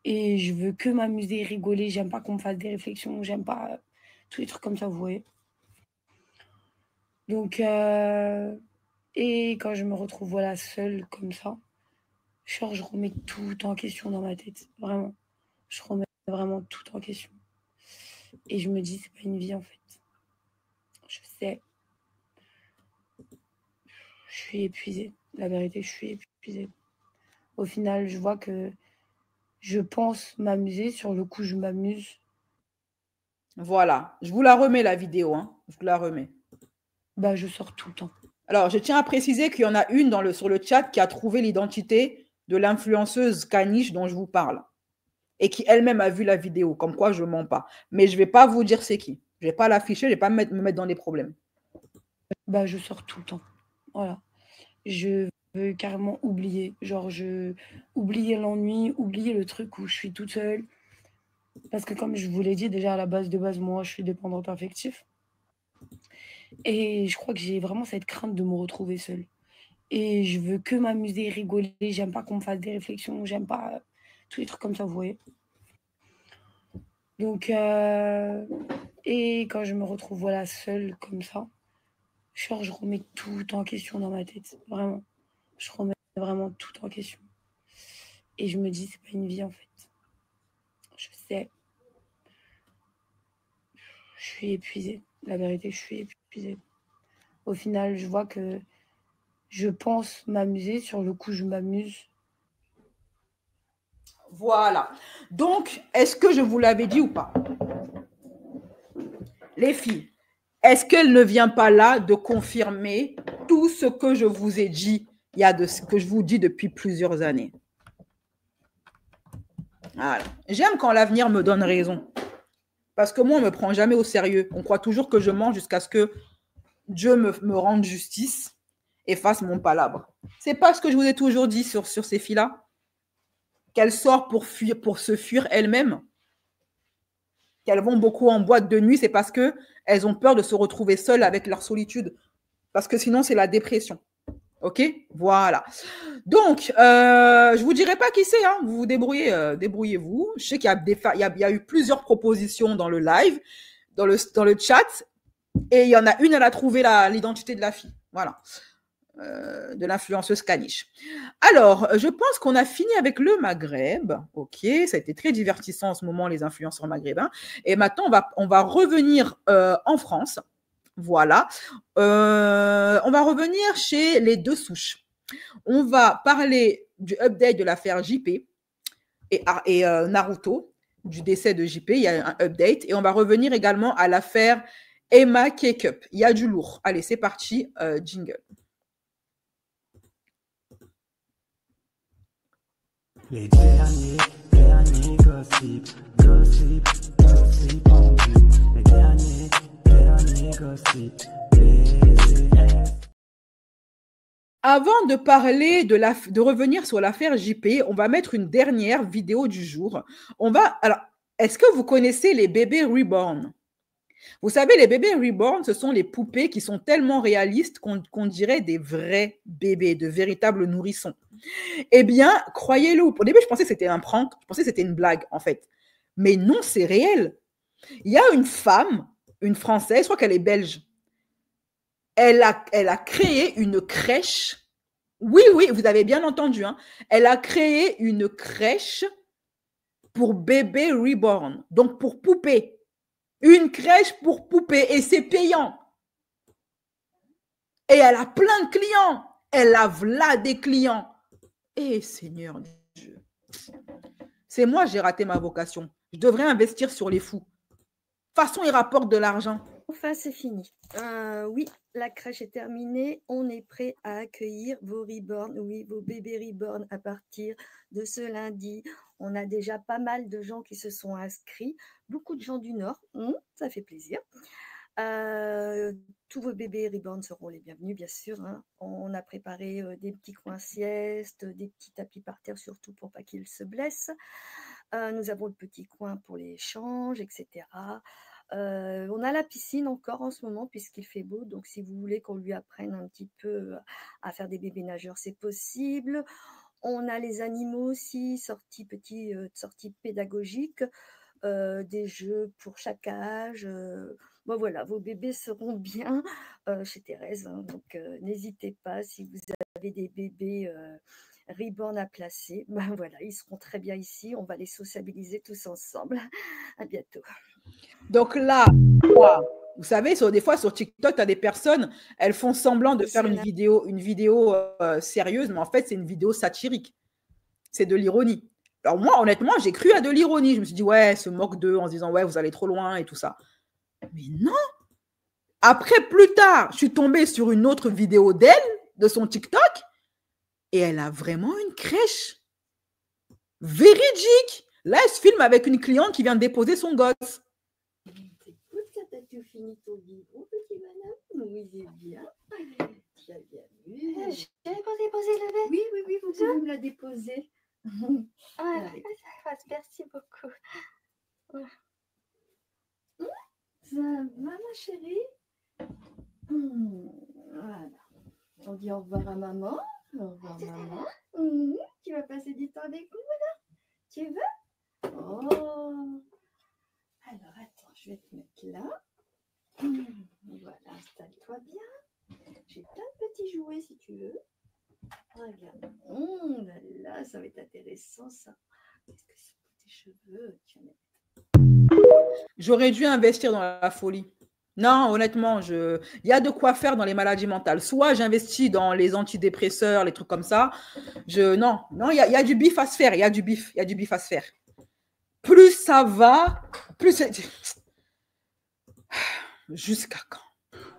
Et je veux que m'amuser, rigoler. J'aime pas qu'on me fasse des réflexions. J'aime pas tous les trucs comme ça, vous voyez. Donc, et quand je me retrouve voilà, seule comme ça, genre, je remets tout en question dans ma tête. Vraiment. Je remets vraiment tout en question. Et je me dis, c'est pas une vie en fait. Je sais. Je suis épuisée. La vérité, je suis épuisée. Au final, je vois que je pense m'amuser. Sur le coup, je m'amuse. Voilà. Je vous la remets, la vidéo. Hein. Je vous la remets. Bah, je sors tout le temps. Alors, je tiens à préciser qu'il y en a une sur le chat qui a trouvé l'identité de l'influenceuse Caniche dont je vous parle. Et qui elle-même a vu la vidéo. Comme quoi, je ne mens pas. Mais je ne vais pas vous dire c'est qui. Je ne vais pas l'afficher. Je ne vais pas me mettre dans des problèmes. Bah, je sors tout le temps. Voilà. Je veux carrément oublier. Genre, oublier l'ennui, oublier le truc où je suis toute seule. Parce que comme je vous l'ai dit déjà à la base de base, moi, je suis dépendante affective. Et je crois que j'ai vraiment cette crainte de me retrouver seule. Et je veux que m'amuser, rigoler. J'aime pas qu'on me fasse des réflexions. J'aime pas tous les trucs comme ça, vous voyez. Donc, et quand je me retrouve voilà, seule comme ça, genre, je remets tout en question dans ma tête. Vraiment. Je remets vraiment tout en question. Et je me dis, c'est pas une vie en fait. Je sais. Je suis épuisée. La vérité, je suis épuisée. Au final, je vois que je pense m'amuser. Sur le coup, je m'amuse. Voilà. Donc, est-ce que je vous l'avais dit ou pas? Les filles, est-ce qu'elle ne vient pas là de confirmer tout ce que je vous ai dit, que je vous dis depuis plusieurs années? Voilà. J'aime quand l'avenir me donne raison. Parce que moi, on ne me prend jamais au sérieux. On croit toujours que je mens jusqu'à ce que Dieu me rende justice et fasse mon palabre. C'est pas ce que je vous ai toujours dit sur ces filles-là. Qu'elles sortent pour se fuir elles-mêmes. Qu'elles vont beaucoup en boîte de nuit, c'est parce qu'elles ont peur de se retrouver seules avec leur solitude. Parce que sinon, c'est la dépression. OK? Voilà. Donc, je ne vous dirai pas qui c'est. Hein. Vous vous débrouillez, débrouillez-vous. Je sais qu'il y a eu plusieurs propositions dans le live, dans le chat. Et il y en a une, elle a trouvé l'identité de la fille. Voilà. De l'influenceuse Caniche. Alors, je pense qu'on a fini avec le Maghreb. OK, ça a été très divertissant en ce moment, les influenceurs maghrébins. Et maintenant, on va revenir en France. Voilà. On va revenir chez les deux souches. On va parler du update de l'affaire JP et Naruto, du décès de JP. Il y a un update. Et on va revenir également à l'affaire Emma K-Cup. Il y a du lourd. Allez, c'est parti. Jingle. Les derniers gossip pendus. Les derniers gossip. Avant de parler de revenir sur l'affaire JP, on va mettre une dernière vidéo du jour. Alors, est-ce que vous connaissez les bébés reborn? Vous savez, les bébés reborn, ce sont les poupées qui sont tellement réalistes qu'on dirait des vrais bébés, de véritables nourrissons. Eh bien, croyez-le, au début, je pensais que c'était un prank, je pensais que c'était une blague, en fait. Mais non, c'est réel. Il y a une femme, une Française, je crois qu'elle est belge. Elle a créé une crèche. Oui, vous avez bien entendu. Hein. Elle a créé une crèche pour bébés reborn, donc pour poupées. Une crèche pour poupées et c'est payant. Et elle a plein de clients. Elle a là des clients. Eh, Seigneur Dieu. C'est moi, j'ai raté ma vocation. Je devrais investir sur les fous. De toute façon, ils rapportent de l'argent. Enfin, c'est fini. Oui, la crèche est terminée. On est prêt à accueillir vos reborn, oui, vos bébés reborn à partir de ce lundi. On a déjà pas mal de gens qui se sont inscrits. Beaucoup de gens du Nord. Ça fait plaisir. Tous vos bébés reborn seront les bienvenus, bien sûr. Hein. On a préparé des petits coins sieste, des petits tapis par terre, surtout pour pas qu'ils se blessent. Nous avons le petit coin pour les échanges, etc. On a la piscine encore en ce moment puisqu'il fait beau. Donc, si vous voulez qu'on lui apprenne un petit peu à faire des bébés nageurs, c'est possible. On a les animaux aussi, sorties pédagogiques, des jeux pour chaque âge. Bon, voilà, vos bébés seront bien chez Thérèse. Hein, donc, n'hésitez pas si vous avez des bébés reborn à placer. Ben voilà, ils seront très bien ici. On va les sociabiliser tous ensemble. À bientôt. Donc là, vous savez, des fois sur TikTok, tu as des personnes, elles font semblant de faire une vidéo sérieuse, mais en fait, c'est une vidéo satirique. C'est de l'ironie. Alors moi, honnêtement, j'ai cru à de l'ironie. Je me suis dit, ouais, se moque d'eux en se disant, ouais, vous allez trop loin et tout ça. Mais non. Après, plus tard, je suis tombée sur une autre vidéo d'elle, de son TikTok, et elle a vraiment une crèche. Véridique. Là, elle se filme avec une cliente qui vient déposer son gosse. T'as tout fini ton livre, petit madame? Oui, c'est bien. Tu as bien vu. J'avais pas déposé le bébé? Oui, vous pouvez me la déposer. Merci beaucoup. Ça va, ma chérie? Voilà. On dit au revoir à maman. Au revoir, maman. Tu vas passer du temps avec nous, là? Tu veux? Oh. Alors, attends, je vais te mettre là. Voilà, installe-toi bien. J'ai plein de petits jouets si tu veux. Regarde. Là, ça va être intéressant, ça. Qu'est-ce que c'est pour tes cheveux? J'aurais dû investir dans la folie. Non, honnêtement, il y a de quoi faire dans les maladies mentales. Soit j'investis dans les antidépresseurs, les trucs comme ça. Non, il y a du bif à se faire. Il y a du bif à se faire. Plus ça va, plus c'est... Jusqu'à quand?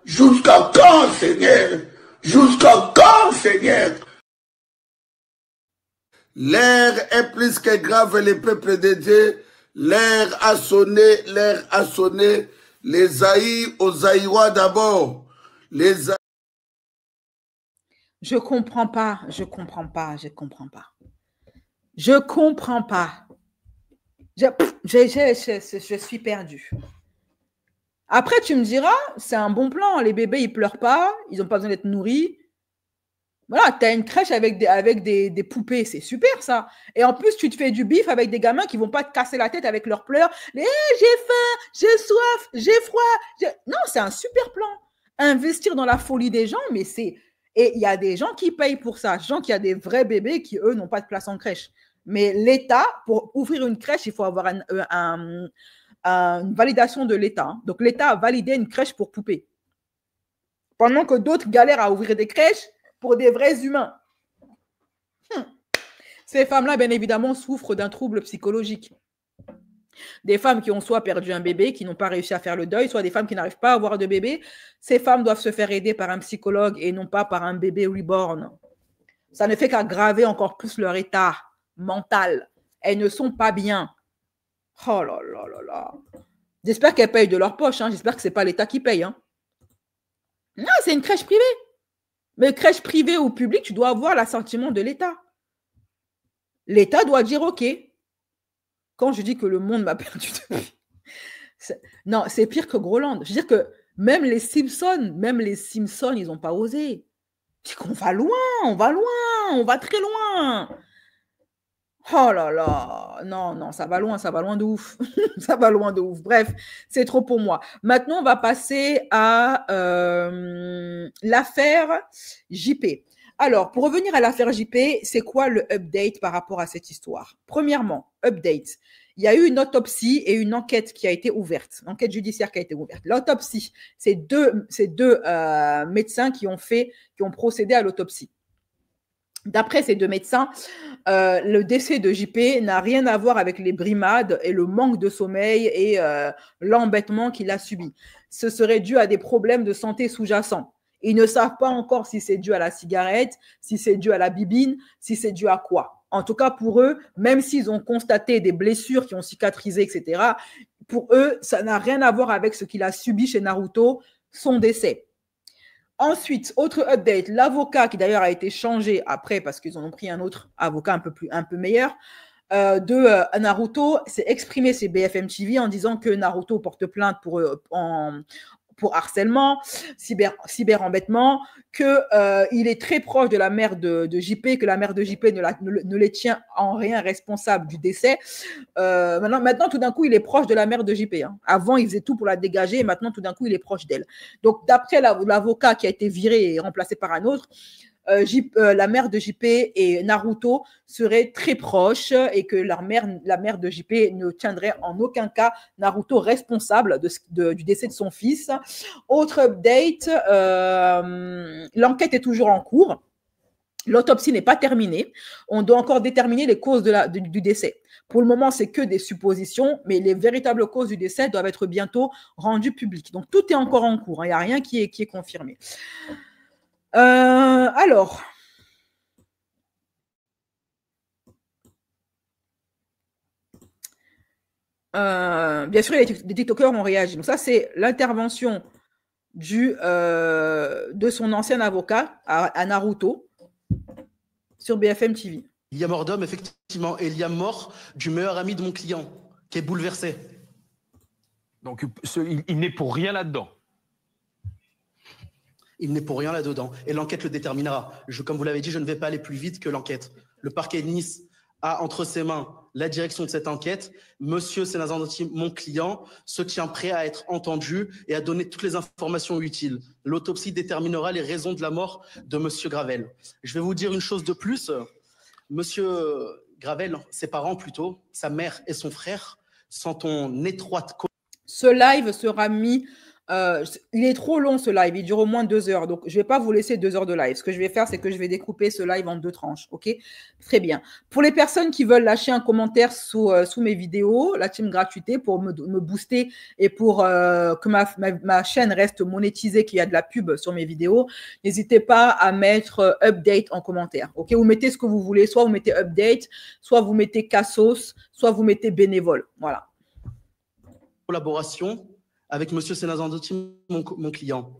Jusqu'à quand, Seigneur? Jusqu'à quand, Seigneur? L'air est plus que grave, les peuples de Dieu. L'air a sonné, l'air a sonné. Les Aïs aux Aïrois d'abord. Je comprends pas. Je suis perdue. Après, tu me diras, c'est un bon plan. Les bébés, ils pleurent pas. Ils n'ont pas besoin d'être nourris. Voilà, tu as une crèche avec des poupées. C'est super, ça. Et en plus, tu te fais du bif avec des gamins qui ne vont pas te casser la tête avec leurs pleurs. J'ai faim, j'ai soif, j'ai froid. Non, c'est un super plan. Investir dans la folie des gens, mais c'est... Et il y a des gens qui payent pour ça. Des gens qui ont des vrais bébés qui, eux, n'ont pas de place en crèche. Mais l'État, pour ouvrir une crèche, il faut avoir une validation de l'État. Hein. Donc, l'État a validé une crèche pour poupées. Pendant que d'autres galèrent à ouvrir des crèches pour des vrais humains. Ces femmes-là, bien évidemment, souffrent d'un trouble psychologique. Des femmes qui ont soit perdu un bébé, qui n'ont pas réussi à faire le deuil, soit des femmes qui n'arrivent pas à avoir de bébé. Ces femmes doivent se faire aider par un psychologue et non pas par un bébé reborn. Ça ne fait qu'aggraver encore plus leur état mental. Elles ne sont pas bien. Oh là là là là. J'espère qu'elles payent de leur poche. Hein. J'espère que ce n'est pas l'État qui paye. Hein. Non, c'est une crèche privée. Mais crèche privée ou publique, tu dois avoir l'assentiment de l'État. L'État doit dire OK. Quand je dis que le monde m'a perdu depuis. Non, c'est pire que Groland. Je veux dire que même les Simpsons, ils n'ont pas osé. C'est qu'on va loin, on va très loin. Oh là là, non, ça va loin de ouf. Ça va loin de ouf. Bref, c'est trop pour moi. Maintenant, on va passer à l'affaire JP. Alors, pour revenir à l'affaire JP, c'est quoi le update par rapport à cette histoire? Premièrement, update. Il y a eu une autopsie et une enquête qui a été ouverte, une enquête judiciaire qui a été ouverte. L'autopsie, c'est deux médecins qui ont procédé à l'autopsie. D'après ces deux médecins, le décès de JP n'a rien à voir avec les brimades et le manque de sommeil et l'embêtement qu'il a subi. Ce serait dû à des problèmes de santé sous-jacents. Ils ne savent pas encore si c'est dû à la cigarette, si c'est dû à la bibine, si c'est dû à quoi. En tout cas, pour eux, même s'ils ont constaté des blessures qui ont cicatrisé, etc., pour eux, ça n'a rien à voir avec ce qu'il a subi chez Naruto, son décès. Ensuite, autre update, l'avocat qui d'ailleurs a été changé après parce qu'ils en ont pris un autre avocat un peu meilleur de Naruto s'est exprimé chez BFM TV en disant que Naruto porte plainte pour harcèlement, cyber-embêtement, qu'il est très proche de la mère de JP, que la mère de JP ne les tient en rien responsables du décès. Maintenant, tout d'un coup, il est proche de la mère de JP. Hein. Avant, il faisait tout pour la dégager, et maintenant, tout d'un coup, il est proche d'elle. Donc, d'après l'avocat qui a été viré et remplacé par un autre, la mère de JP et Naruto seraient très proches et que la mère de JP ne tiendrait en aucun cas Naruto responsable du décès de son fils. Autre update, l'enquête est toujours en cours. L'autopsie n'est pas terminée. On doit encore déterminer les causes du décès. Pour le moment, c'est que des suppositions, mais les véritables causes du décès doivent être bientôt rendues publiques. Donc, tout est encore en cours. Il n'y a rien qui est confirmé. Alors, bien sûr, les TikTokers ont réagi. Donc ça, c'est l'intervention de son ancien avocat à Naruto sur BFM TV. Il y a mort d'homme, effectivement, et il y a mort du meilleur ami de mon client, qui est bouleversé. Donc, il n'est pour rien là-dedans. Il n'est pour rien là-dedans. Et l'enquête le déterminera. Comme vous l'avez dit, je ne vais pas aller plus vite que l'enquête. Le parquet de Nice a entre ses mains la direction de cette enquête. Monsieur Senazandotti, mon client, se tient prêt à être entendu et à donner toutes les informations utiles. L'autopsie déterminera les raisons de la mort de monsieur Gravel. Je vais vous dire une chose de plus. Monsieur Gravel, ses parents plutôt, sa mère et son frère, sont en étroite... Ce live sera mis... il est trop long ce live, il dure au moins 2 heures, donc je ne vais pas vous laisser 2 heures de live. Ce que je vais faire, c'est que je vais découper ce live en 2 tranches, ok? Très bien. Pour les personnes qui veulent lâcher un commentaire sous mes vidéos, la team gratuité pour me booster et pour que ma chaîne reste monétisée, qu'il y a de la pub sur mes vidéos, n'hésitez pas à mettre update en commentaire, ok? Vous mettez ce que vous voulez, soit vous mettez update, soit vous mettez Cassos, soit vous mettez bénévole, voilà. Collaboration avec monsieur Senazandotti, mon client.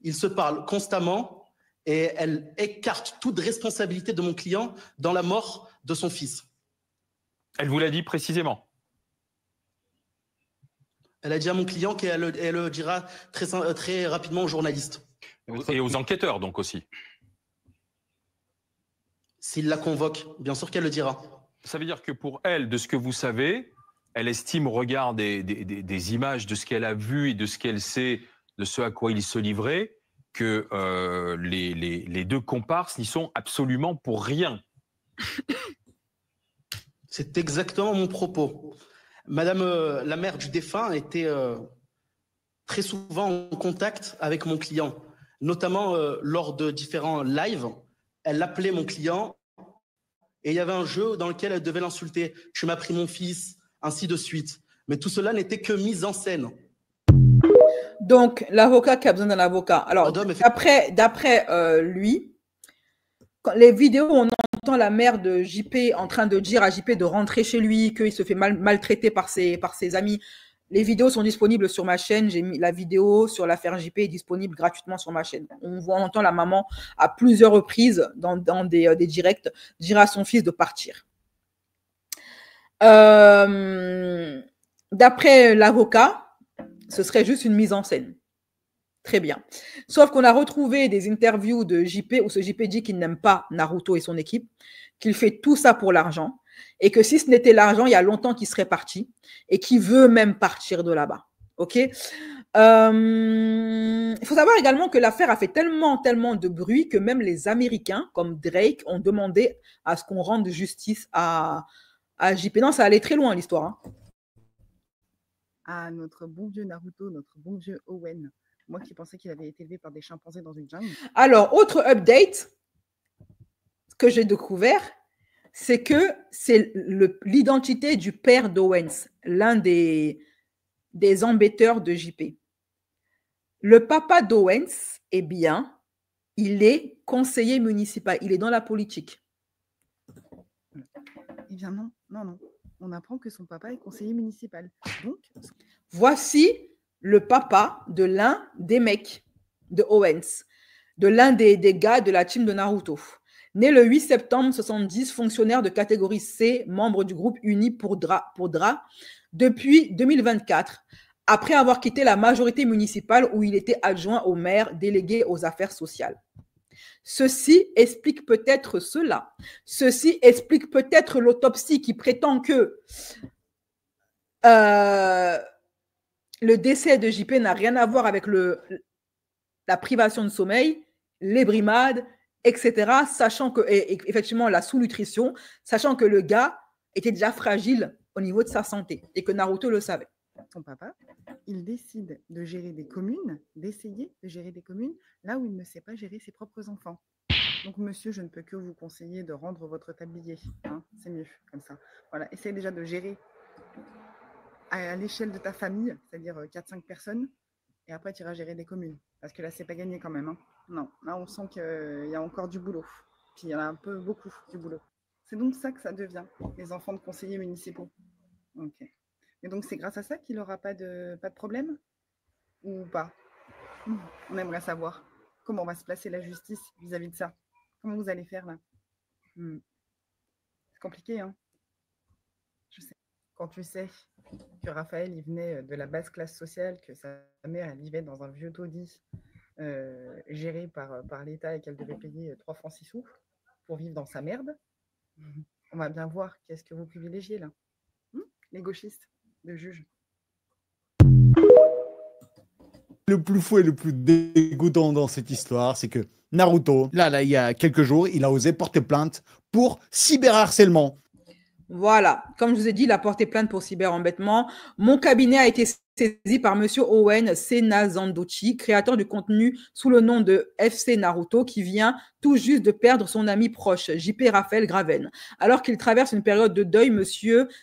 Ils se parlent constamment et elle écarte toute responsabilité de mon client dans la mort de son fils. Elle vous l'a dit précisément? Elle a dit à mon client qu'elle le dira très rapidement aux journalistes. Et aux enquêteurs donc aussi? S'il la convoque, bien sûr qu'elle le dira. Ça veut dire que pour elle, de ce que vous savez, elle estime au regard des images de ce qu'elle a vu et de ce qu'elle sait, de ce à quoi il se livrait, que les deux comparses n'y sont absolument pour rien. C'est exactement mon propos. Madame la mère du défunt était très souvent en contact avec mon client, notamment lors de différents lives. Elle appelait mon client et il y avait un jeu dans lequel elle devait l'insulter. « Tu m'as pris mon fils », ainsi de suite. Mais tout cela n'était que mise en scène. Donc, l'avocat qui a besoin d'un avocat. Alors, d'après lui, les vidéos où on entend la mère de JP en train de dire à JP de rentrer chez lui, qu'il se fait maltraiter par ses amis, les vidéos sont disponibles sur ma chaîne. J'ai mis la vidéo sur l'affaire JP est disponible gratuitement sur ma chaîne. On entend la maman à plusieurs reprises dans des directs dire à son fils de partir. D'après l'avocat, ce serait juste une mise en scène. Très bien. Sauf qu'on a retrouvé des interviews de JP où ce JP dit qu'il n'aime pas Naruto et son équipe, qu'il fait tout ça pour l'argent et que si ce n'était l'argent, il y a longtemps qu'il serait parti et qu'il veut même partir de là-bas. Ok. Il faut savoir également que l'affaire a fait tellement de bruit que même les Américains, comme Drake, ont demandé à ce qu'on rende justice à JP. Non, ça allait très loin l'histoire. Hein. À notre bon vieux Naruto, notre bon vieux Owen. Moi qui pensais qu'il avait été élevé par des chimpanzés dans une jungle. Alors, autre update que j'ai découvert, c'est que c'est l'identité du père d'Owens, l'un des embêteurs de JP. Le papa d'Owens, eh bien, il est conseiller municipal, il est dans la politique. Eh bien non, non, non. On apprend que son papa est conseiller municipal. Donc, voici le papa de l'un des mecs de Owens, de l'un des gars de la team de Naruto. Né le 8 septembre 70, fonctionnaire de catégorie C, membre du groupe uni pour DRA depuis 2024, après avoir quitté la majorité municipale où il était adjoint au maire délégué aux affaires sociales. Ceci explique peut-être cela. Ceci explique peut-être l'autopsie qui prétend que le décès de JP n'a rien à voir avec la privation de sommeil, les brimades, etc., sachant que, et effectivement, la sous-nutrition, sachant que le gars était déjà fragile au niveau de sa santé et que Naruto le savait. Son papa, il décide de gérer des communes, d'essayer de gérer des communes là où il ne sait pas gérer ses propres enfants. Donc, monsieur, je ne peux que vous conseiller de rendre votre tablier. Hein, c'est mieux comme ça. Voilà, essaye déjà de gérer à l'échelle de ta famille, c'est-à-dire 4-5 personnes, et après, tu iras gérer des communes. Parce que là, c'est pas gagné quand même. Hein. Non, là, on sent qu'il y a encore du boulot. Puis, il y en a un peu beaucoup du boulot. C'est donc ça que ça devient, les enfants de conseillers municipaux. Ok. Et donc, c'est grâce à ça qu'il n'aura pas de problème? Ou pas? On aimerait savoir comment va se placer la justice vis-à-vis de ça. Comment vous allez faire là? C'est compliqué, hein? Je sais. Quand tu sais que Raphaël, il venait de la basse classe sociale, que sa mère, elle vivait dans un vieux taudis géré par l'État et qu'elle devait payer 3 francs 6 sous pour vivre dans sa merde, on va bien voir qu'est-ce que vous privilégiez là. Les gauchistes, le juge. Le plus fou et le plus dégoûtant dans cette histoire, c'est que Naruto, là, il y a quelques jours, il a osé porter plainte pour cyberharcèlement. Voilà, comme je vous ai dit, il a porté plainte pour cyberembêtement. Mon cabinet a été saisi par M. Owen Senazandochi, créateur du contenu sous le nom de FC Naruto, qui vient tout juste de perdre son ami proche, JP Raphaël Graven. Alors qu'il traverse une période de deuil, M.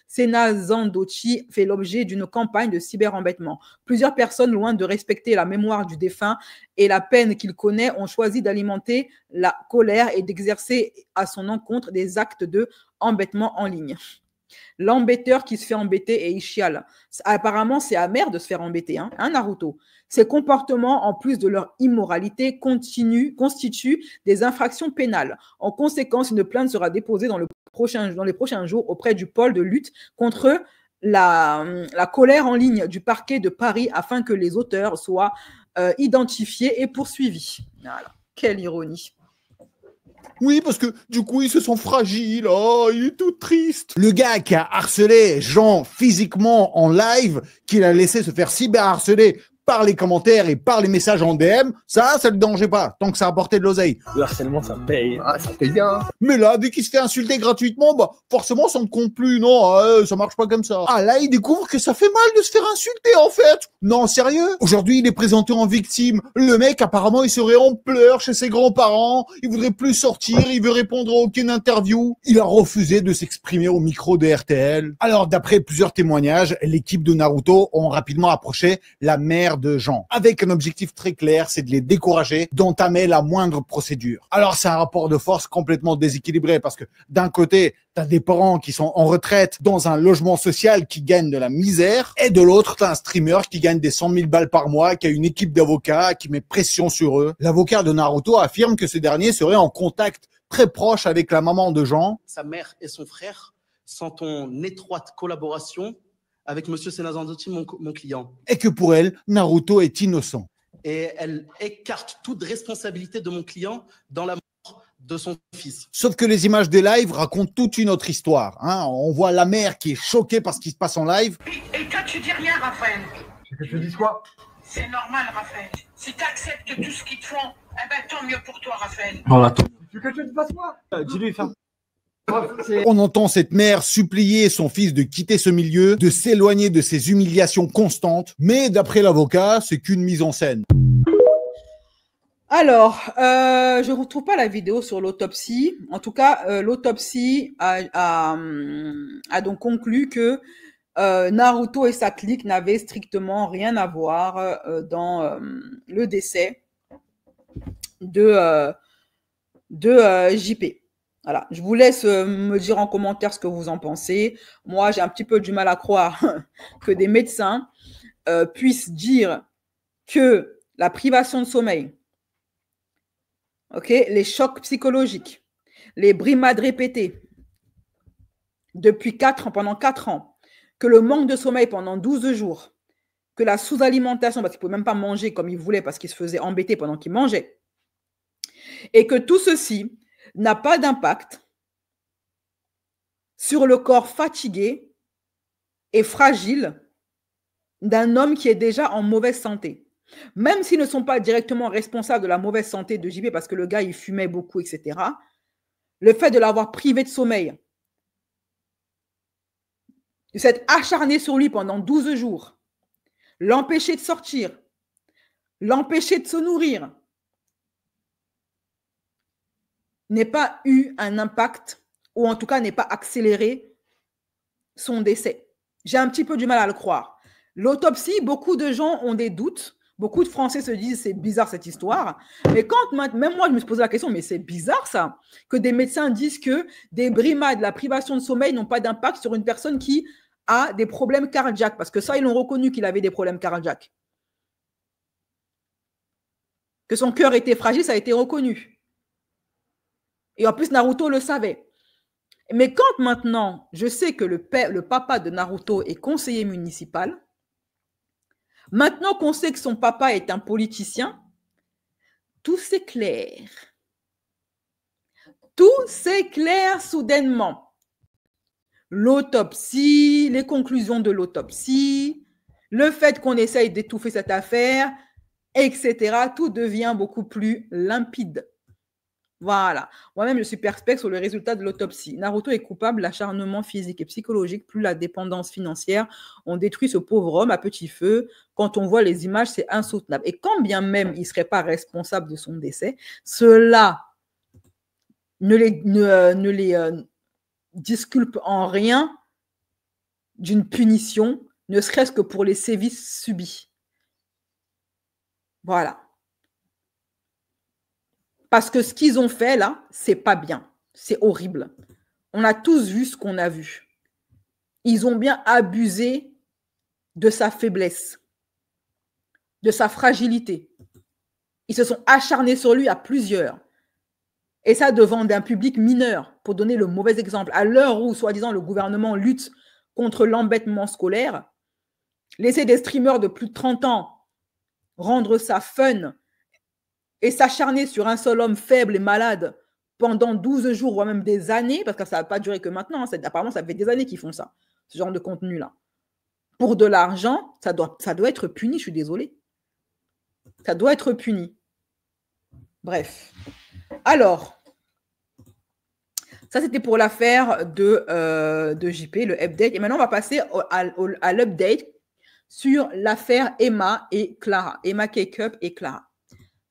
Senazandochi fait l'objet d'une campagne de cyberembêtement. Plusieurs personnes, loin de respecter la mémoire du défunt et la peine qu'il connaît, ont choisi d'alimenter la colère et d'exercer à son encontre des actes de embêtement en ligne. L'embêteur qui se fait embêter et il chiale. Apparemment, c'est amer de se faire embêter, hein, Naruto. Ces comportements, en plus de leur immoralité, constituent des infractions pénales. En conséquence, une plainte sera déposée dans les prochains jours auprès du pôle de lutte contre la colère en ligne du parquet de Paris afin que les auteurs soient identifiés et poursuivis. Voilà. Quelle ironie. Oui, parce que du coup, ils se sont fragiles. Oh, il est tout triste. Le gars qui a harcelé Jean physiquement en live, qu'il a laissé se faire cyberharceler par les commentaires et par les messages en DM, ça le dérangeait pas, tant que ça apportait de l'oseille. Le harcèlement, ça paye. Ah, ça paye bien. Mais là, dès qu'il se fait insulter gratuitement, bah, forcément, ça ne compte plus. Non, ça marche pas comme ça. Ah, là, il découvre que ça fait mal de se faire insulter, en fait. Non, sérieux. Aujourd'hui, il est présenté en victime. Le mec, apparemment, il serait en pleurs chez ses grands-parents. Il voudrait plus sortir. Il veut répondre à aucune interview. Il a refusé de s'exprimer au micro de RTL. Alors, d'après plusieurs témoignages, l'équipe de Naruto ont rapidement approché la mère de Jean, avec un objectif très clair, c'est de les décourager d'entamer la moindre procédure. Alors c'est un rapport de force complètement déséquilibré parce que d'un côté, t'as des parents qui sont en retraite dans un logement social qui gagnent de la misère et de l'autre, t'as un streamer qui gagne des 100 000 balles par mois, qui a une équipe d'avocats qui met pression sur eux. L'avocat de Naruto affirme que ce dernier serait en contact très proche avec la maman de Jean. Sa mère et son frère sont en étroite collaboration avec M. Senazandochi, mon client. Et que pour elle, Naruto est innocent. Et elle écarte toute responsabilité de mon client dans la mort de son fils. Sauf que les images des lives racontent toute une autre histoire. Hein. On voit la mère qui est choquée par ce qui se passe en live. Et toi, tu dis rien, Raphaël? Que je dis quoi? C'est normal, Raphaël. Si tu acceptes tout ce qu'ils te font, eh ben, tant mieux pour toi, Raphaël. Oh, attends. Tu veux que je te fasse quoi? Dis-lui, fais. On entend cette mère supplier son fils de quitter ce milieu, de s'éloigner de ces humiliations constantes, mais d'après l'avocat, c'est qu'une mise en scène. Alors, je ne retrouve pas la vidéo sur l'autopsie. En tout cas, l'autopsie a donc conclu que Naruto et sa clique n'avaient strictement rien à voir dans le décès de JP. Voilà, je vous laisse me dire en commentaire ce que vous en pensez. Moi, j'ai un petit peu du mal à croire que des médecins puissent dire que la privation de sommeil, les chocs psychologiques, les brimades répétées depuis 4 ans, pendant 4 ans, que le manque de sommeil pendant 12 jours, que la sous-alimentation, parce qu'il ne pouvait même pas manger comme il voulait parce qu'il se faisait embêter pendant qu'il mangeait, et que tout ceci n'a pas d'impact sur le corps fatigué et fragile d'un homme qui est déjà en mauvaise santé. Même s'ils ne sont pas directement responsables de la mauvaise santé de JP parce que le gars, il fumait beaucoup, etc., le fait de l'avoir privé de sommeil, de s'être acharné sur lui pendant 12 jours, l'empêcher de sortir, l'empêcher de se nourrir, n'ait pas eu un impact, ou en tout cas n'ait pas accéléré son décès. J'ai un petit peu du mal à le croire. L'autopsie, beaucoup de gens ont des doutes. Beaucoup de Français se disent c'est bizarre cette histoire. Mais quand même moi, je me suis posé la question, mais c'est bizarre ça, que des médecins disent que des brimades, la privation de sommeil n'ont pas d'impact sur une personne qui a des problèmes cardiaques. Parce que ça, ils l'ont reconnu qu'il avait des problèmes cardiaques. Que son cœur était fragile, ça a été reconnu. Et en plus, Naruto le savait. Mais quand maintenant, je sais que le papa de Naruto est conseiller municipal, maintenant qu'on sait que son papa est un politicien, tout s'éclaire. Tout s'éclaire soudainement. L'autopsie, les conclusions de l'autopsie, le fait qu'on essaye d'étouffer cette affaire, etc. Tout devient beaucoup plus limpide. Voilà. Moi-même, je suis perplexe sur le résultat de l'autopsie. Naruto est coupable d'acharnement physique et psychologique, plus la dépendance financière. On détruit ce pauvre homme à petit feu. Quand on voit les images, c'est insoutenable. Et quand bien même il ne serait pas responsable de son décès, cela ne les disculpe en rien d'une punition, ne serait-ce que pour les sévices subis. Voilà. Parce que ce qu'ils ont fait là, c'est pas bien. C'est horrible. On a tous vu ce qu'on a vu. Ils ont bien abusé de sa faiblesse, de sa fragilité. Ils se sont acharnés sur lui à plusieurs. Et ça devant un public mineur, pour donner le mauvais exemple. À l'heure où, soi-disant, le gouvernement lutte contre l'embêtement scolaire, laisser des streamers de plus de 30 ans rendre ça fun et s'acharner sur un seul homme faible et malade pendant 12 jours, voire même des années, parce que ça n'a pas duré que maintenant, apparemment ça fait des années qu'ils font ça, ce genre de contenu-là. Pour de l'argent, ça doit être puni, je suis désolée. Ça doit être puni. Bref. Alors, ça c'était pour l'affaire de JP, le update. Et maintenant, on va passer à l'update sur l'affaire Emma et Clara. Emma K-Cup et Clara.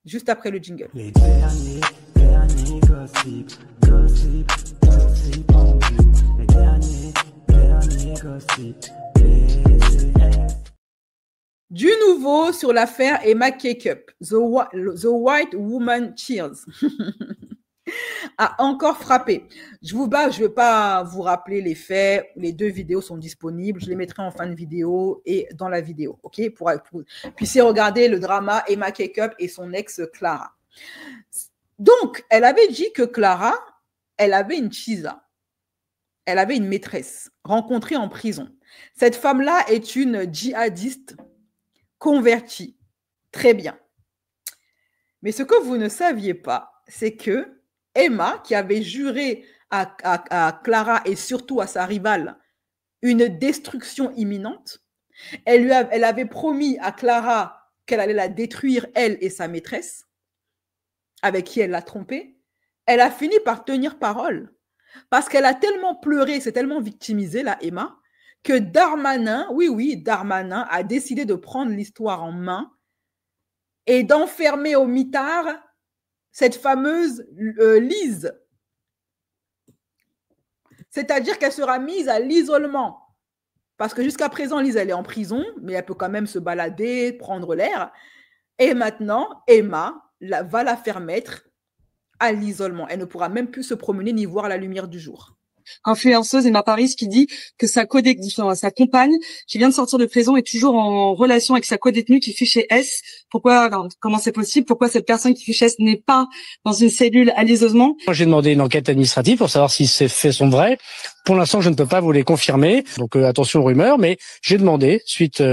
Juste après le jingle. Les derniers gossip en vue. Les derniers gossip. Du nouveau sur l'affaire Emma K-Cup. The White Woman Cheers a encore frappé. Je ne vais pas vous rappeler les faits. Les 2 vidéos sont disponibles. Je les mettrai en fin de vidéo et dans la vidéo. OK, pour puissiez regarder le drama Emma K-Cup et son ex Clara. Donc, elle avait dit que Clara, elle avait une chisa. Elle avait une maîtresse rencontrée en prison. Cette femme-là est une djihadiste convertie. Très bien. Mais ce que vous ne saviez pas, c'est que Emma, qui avait juré à Clara et surtout à sa rivale une destruction imminente, elle avait promis à Clara qu'elle allait la détruire, elle et sa maîtresse, avec qui elle l'a trompée. Elle a fini par tenir parole parce qu'elle a tellement pleuré, s'est tellement victimisée, la Emma, que Darmanin, Darmanin a décidé de prendre l'histoire en main et d'enfermer au mitard cette fameuse Lise. C'est-à-dire qu'elle sera mise à l'isolement. Parce que jusqu'à présent, Lise, elle est en prison, mais elle peut quand même se balader, prendre l'air. Et maintenant, Emma va la faire mettre à l'isolement. Elle ne pourra même plus se promener ni voir la lumière du jour. Influenceuse Emma Paris qui dit que sa compagne qui vient de sortir de prison est toujours en relation avec sa codétenue qui est fichée S. Comment c'est possible? Pourquoi cette personne qui est fichée S n'est pas dans une cellule à l'isolement? J'ai demandé une enquête administrative pour savoir si ces faits sont vrais. Pour l'instant, je ne peux pas vous les confirmer. Donc attention aux rumeurs, mais j'ai demandé, suite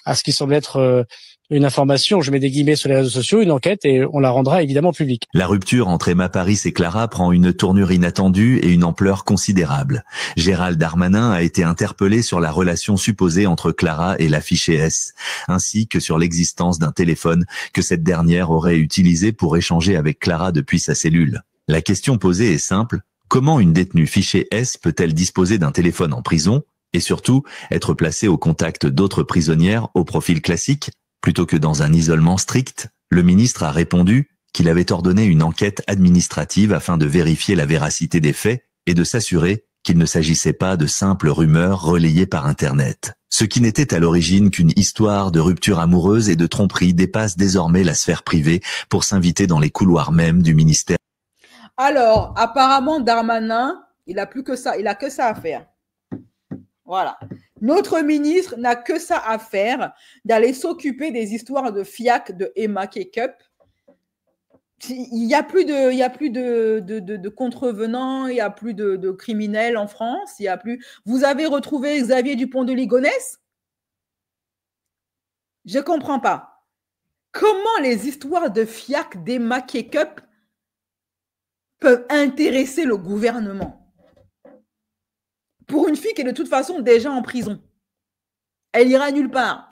à ce qui semble être une information, je mets des guillemets sur les réseaux sociaux, une enquête et on la rendra évidemment publique. La rupture entre Emma Paris et Clara prend une tournure inattendue et une ampleur considérable. Gérald Darmanin a été interpellé sur la relation supposée entre Clara et la fichée S, ainsi que sur l'existence d'un téléphone que cette dernière aurait utilisé pour échanger avec Clara depuis sa cellule. La question posée est simple, comment une détenue fichée S peut-elle disposer d'un téléphone en prison et surtout être placée au contact d'autres prisonnières au profil classique? Plutôt que dans un isolement strict, le ministre a répondu qu'il avait ordonné une enquête administrative afin de vérifier la véracité des faits et de s'assurer qu'il ne s'agissait pas de simples rumeurs relayées par Internet. Ce qui n'était à l'origine qu'une histoire de rupture amoureuse et de tromperie dépasse désormais la sphère privée pour s'inviter dans les couloirs même du ministère. Alors, apparemment, Darmanin, il a que ça à faire. Voilà. Notre ministre n'a que ça à faire, d'aller s'occuper des histoires de fiac de Emma Kekup. Il n'y a plus de contrevenants, il n'y a plus de criminels en France. Il y a plus... Vous avez retrouvé Xavier Dupont de Ligonnès? Je ne comprends pas. Comment les histoires de fiac d'Emma Kekup peuvent intéresser le gouvernement? Pour une fille qui est de toute façon déjà en prison. Elle ira nulle part.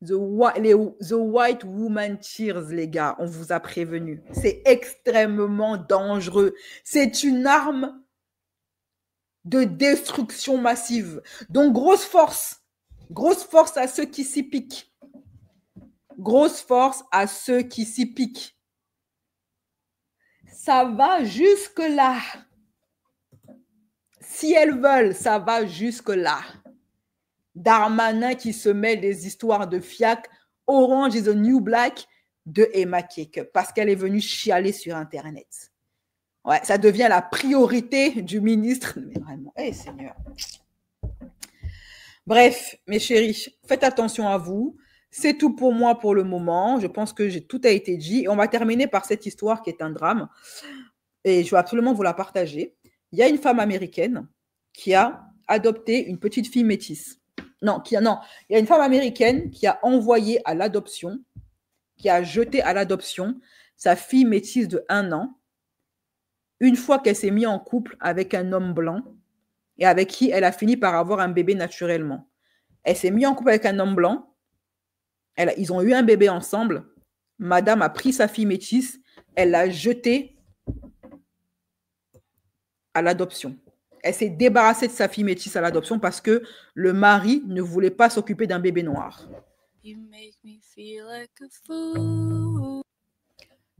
The white woman tears, les gars, on vous a prévenu. C'est extrêmement dangereux. C'est une arme de destruction massive. Donc, grosse force à ceux qui s'y piquent. Grosse force à ceux qui s'y piquent. Ça va jusque-là. Si elles veulent, ça va jusque-là. Darmanin qui se mêle des histoires de fiac, Orange is the New Black de Emma Kekup, parce qu'elle est venue chialer sur Internet. Ouais, ça devient la priorité du ministre. Mais vraiment, Seigneur. Bref, mes chéris, faites attention à vous. C'est tout pour moi pour le moment. Je pense que tout a été dit. Et on va terminer par cette histoire qui est un drame. Et je vais absolument vous la partager. Il y a une femme américaine qui a adopté une petite fille métisse. Il y a une femme américaine qui a envoyé à l'adoption, qui a jeté à l'adoption sa fille métisse de 1 an, une fois qu'elle s'est mise en couple avec un homme blanc et avec qui elle a fini par avoir un bébé naturellement. Elle s'est mise en couple avec un homme blanc, ils ont eu un bébé ensemble, madame a pris sa fille métisse, elle l'a jetée à l'adoption. Elle s'est débarrassée de sa fille métisse à l'adoption parce que le mari ne voulait pas s'occuper d'un bébé noir.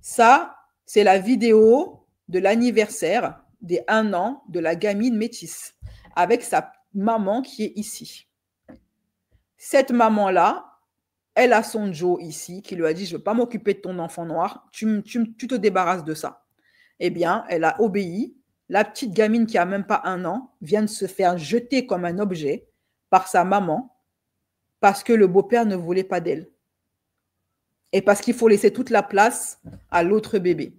Ça, c'est la vidéo de l'anniversaire des 1 an de la gamine métisse avec sa maman qui est ici. Cette maman-là, elle a son Joe ici qui lui a dit « Je ne veux pas m'occuper de ton enfant noir, tu te débarrasses de ça. » Eh bien, elle a obéi. La petite gamine qui n'a même pas 1 an vient de se faire jeter comme un objet par sa maman parce que le beau-père ne voulait pas d'elle. Et parce qu'il faut laisser toute la place à l'autre bébé.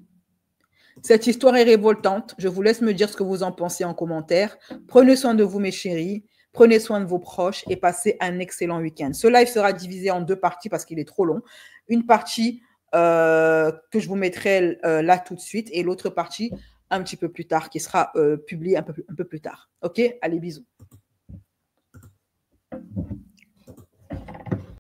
Cette histoire est révoltante. Je vous laisse me dire ce que vous en pensez en commentaire. Prenez soin de vous, mes chéris. Prenez soin de vos proches et passez un excellent week-end. Ce live sera divisé en 2 parties parce qu'il est trop long. Une partie que je vous mettrai là tout de suite et l'autre partie un petit peu plus tard, qui sera publié un peu plus tard. OK? Allez, bisous.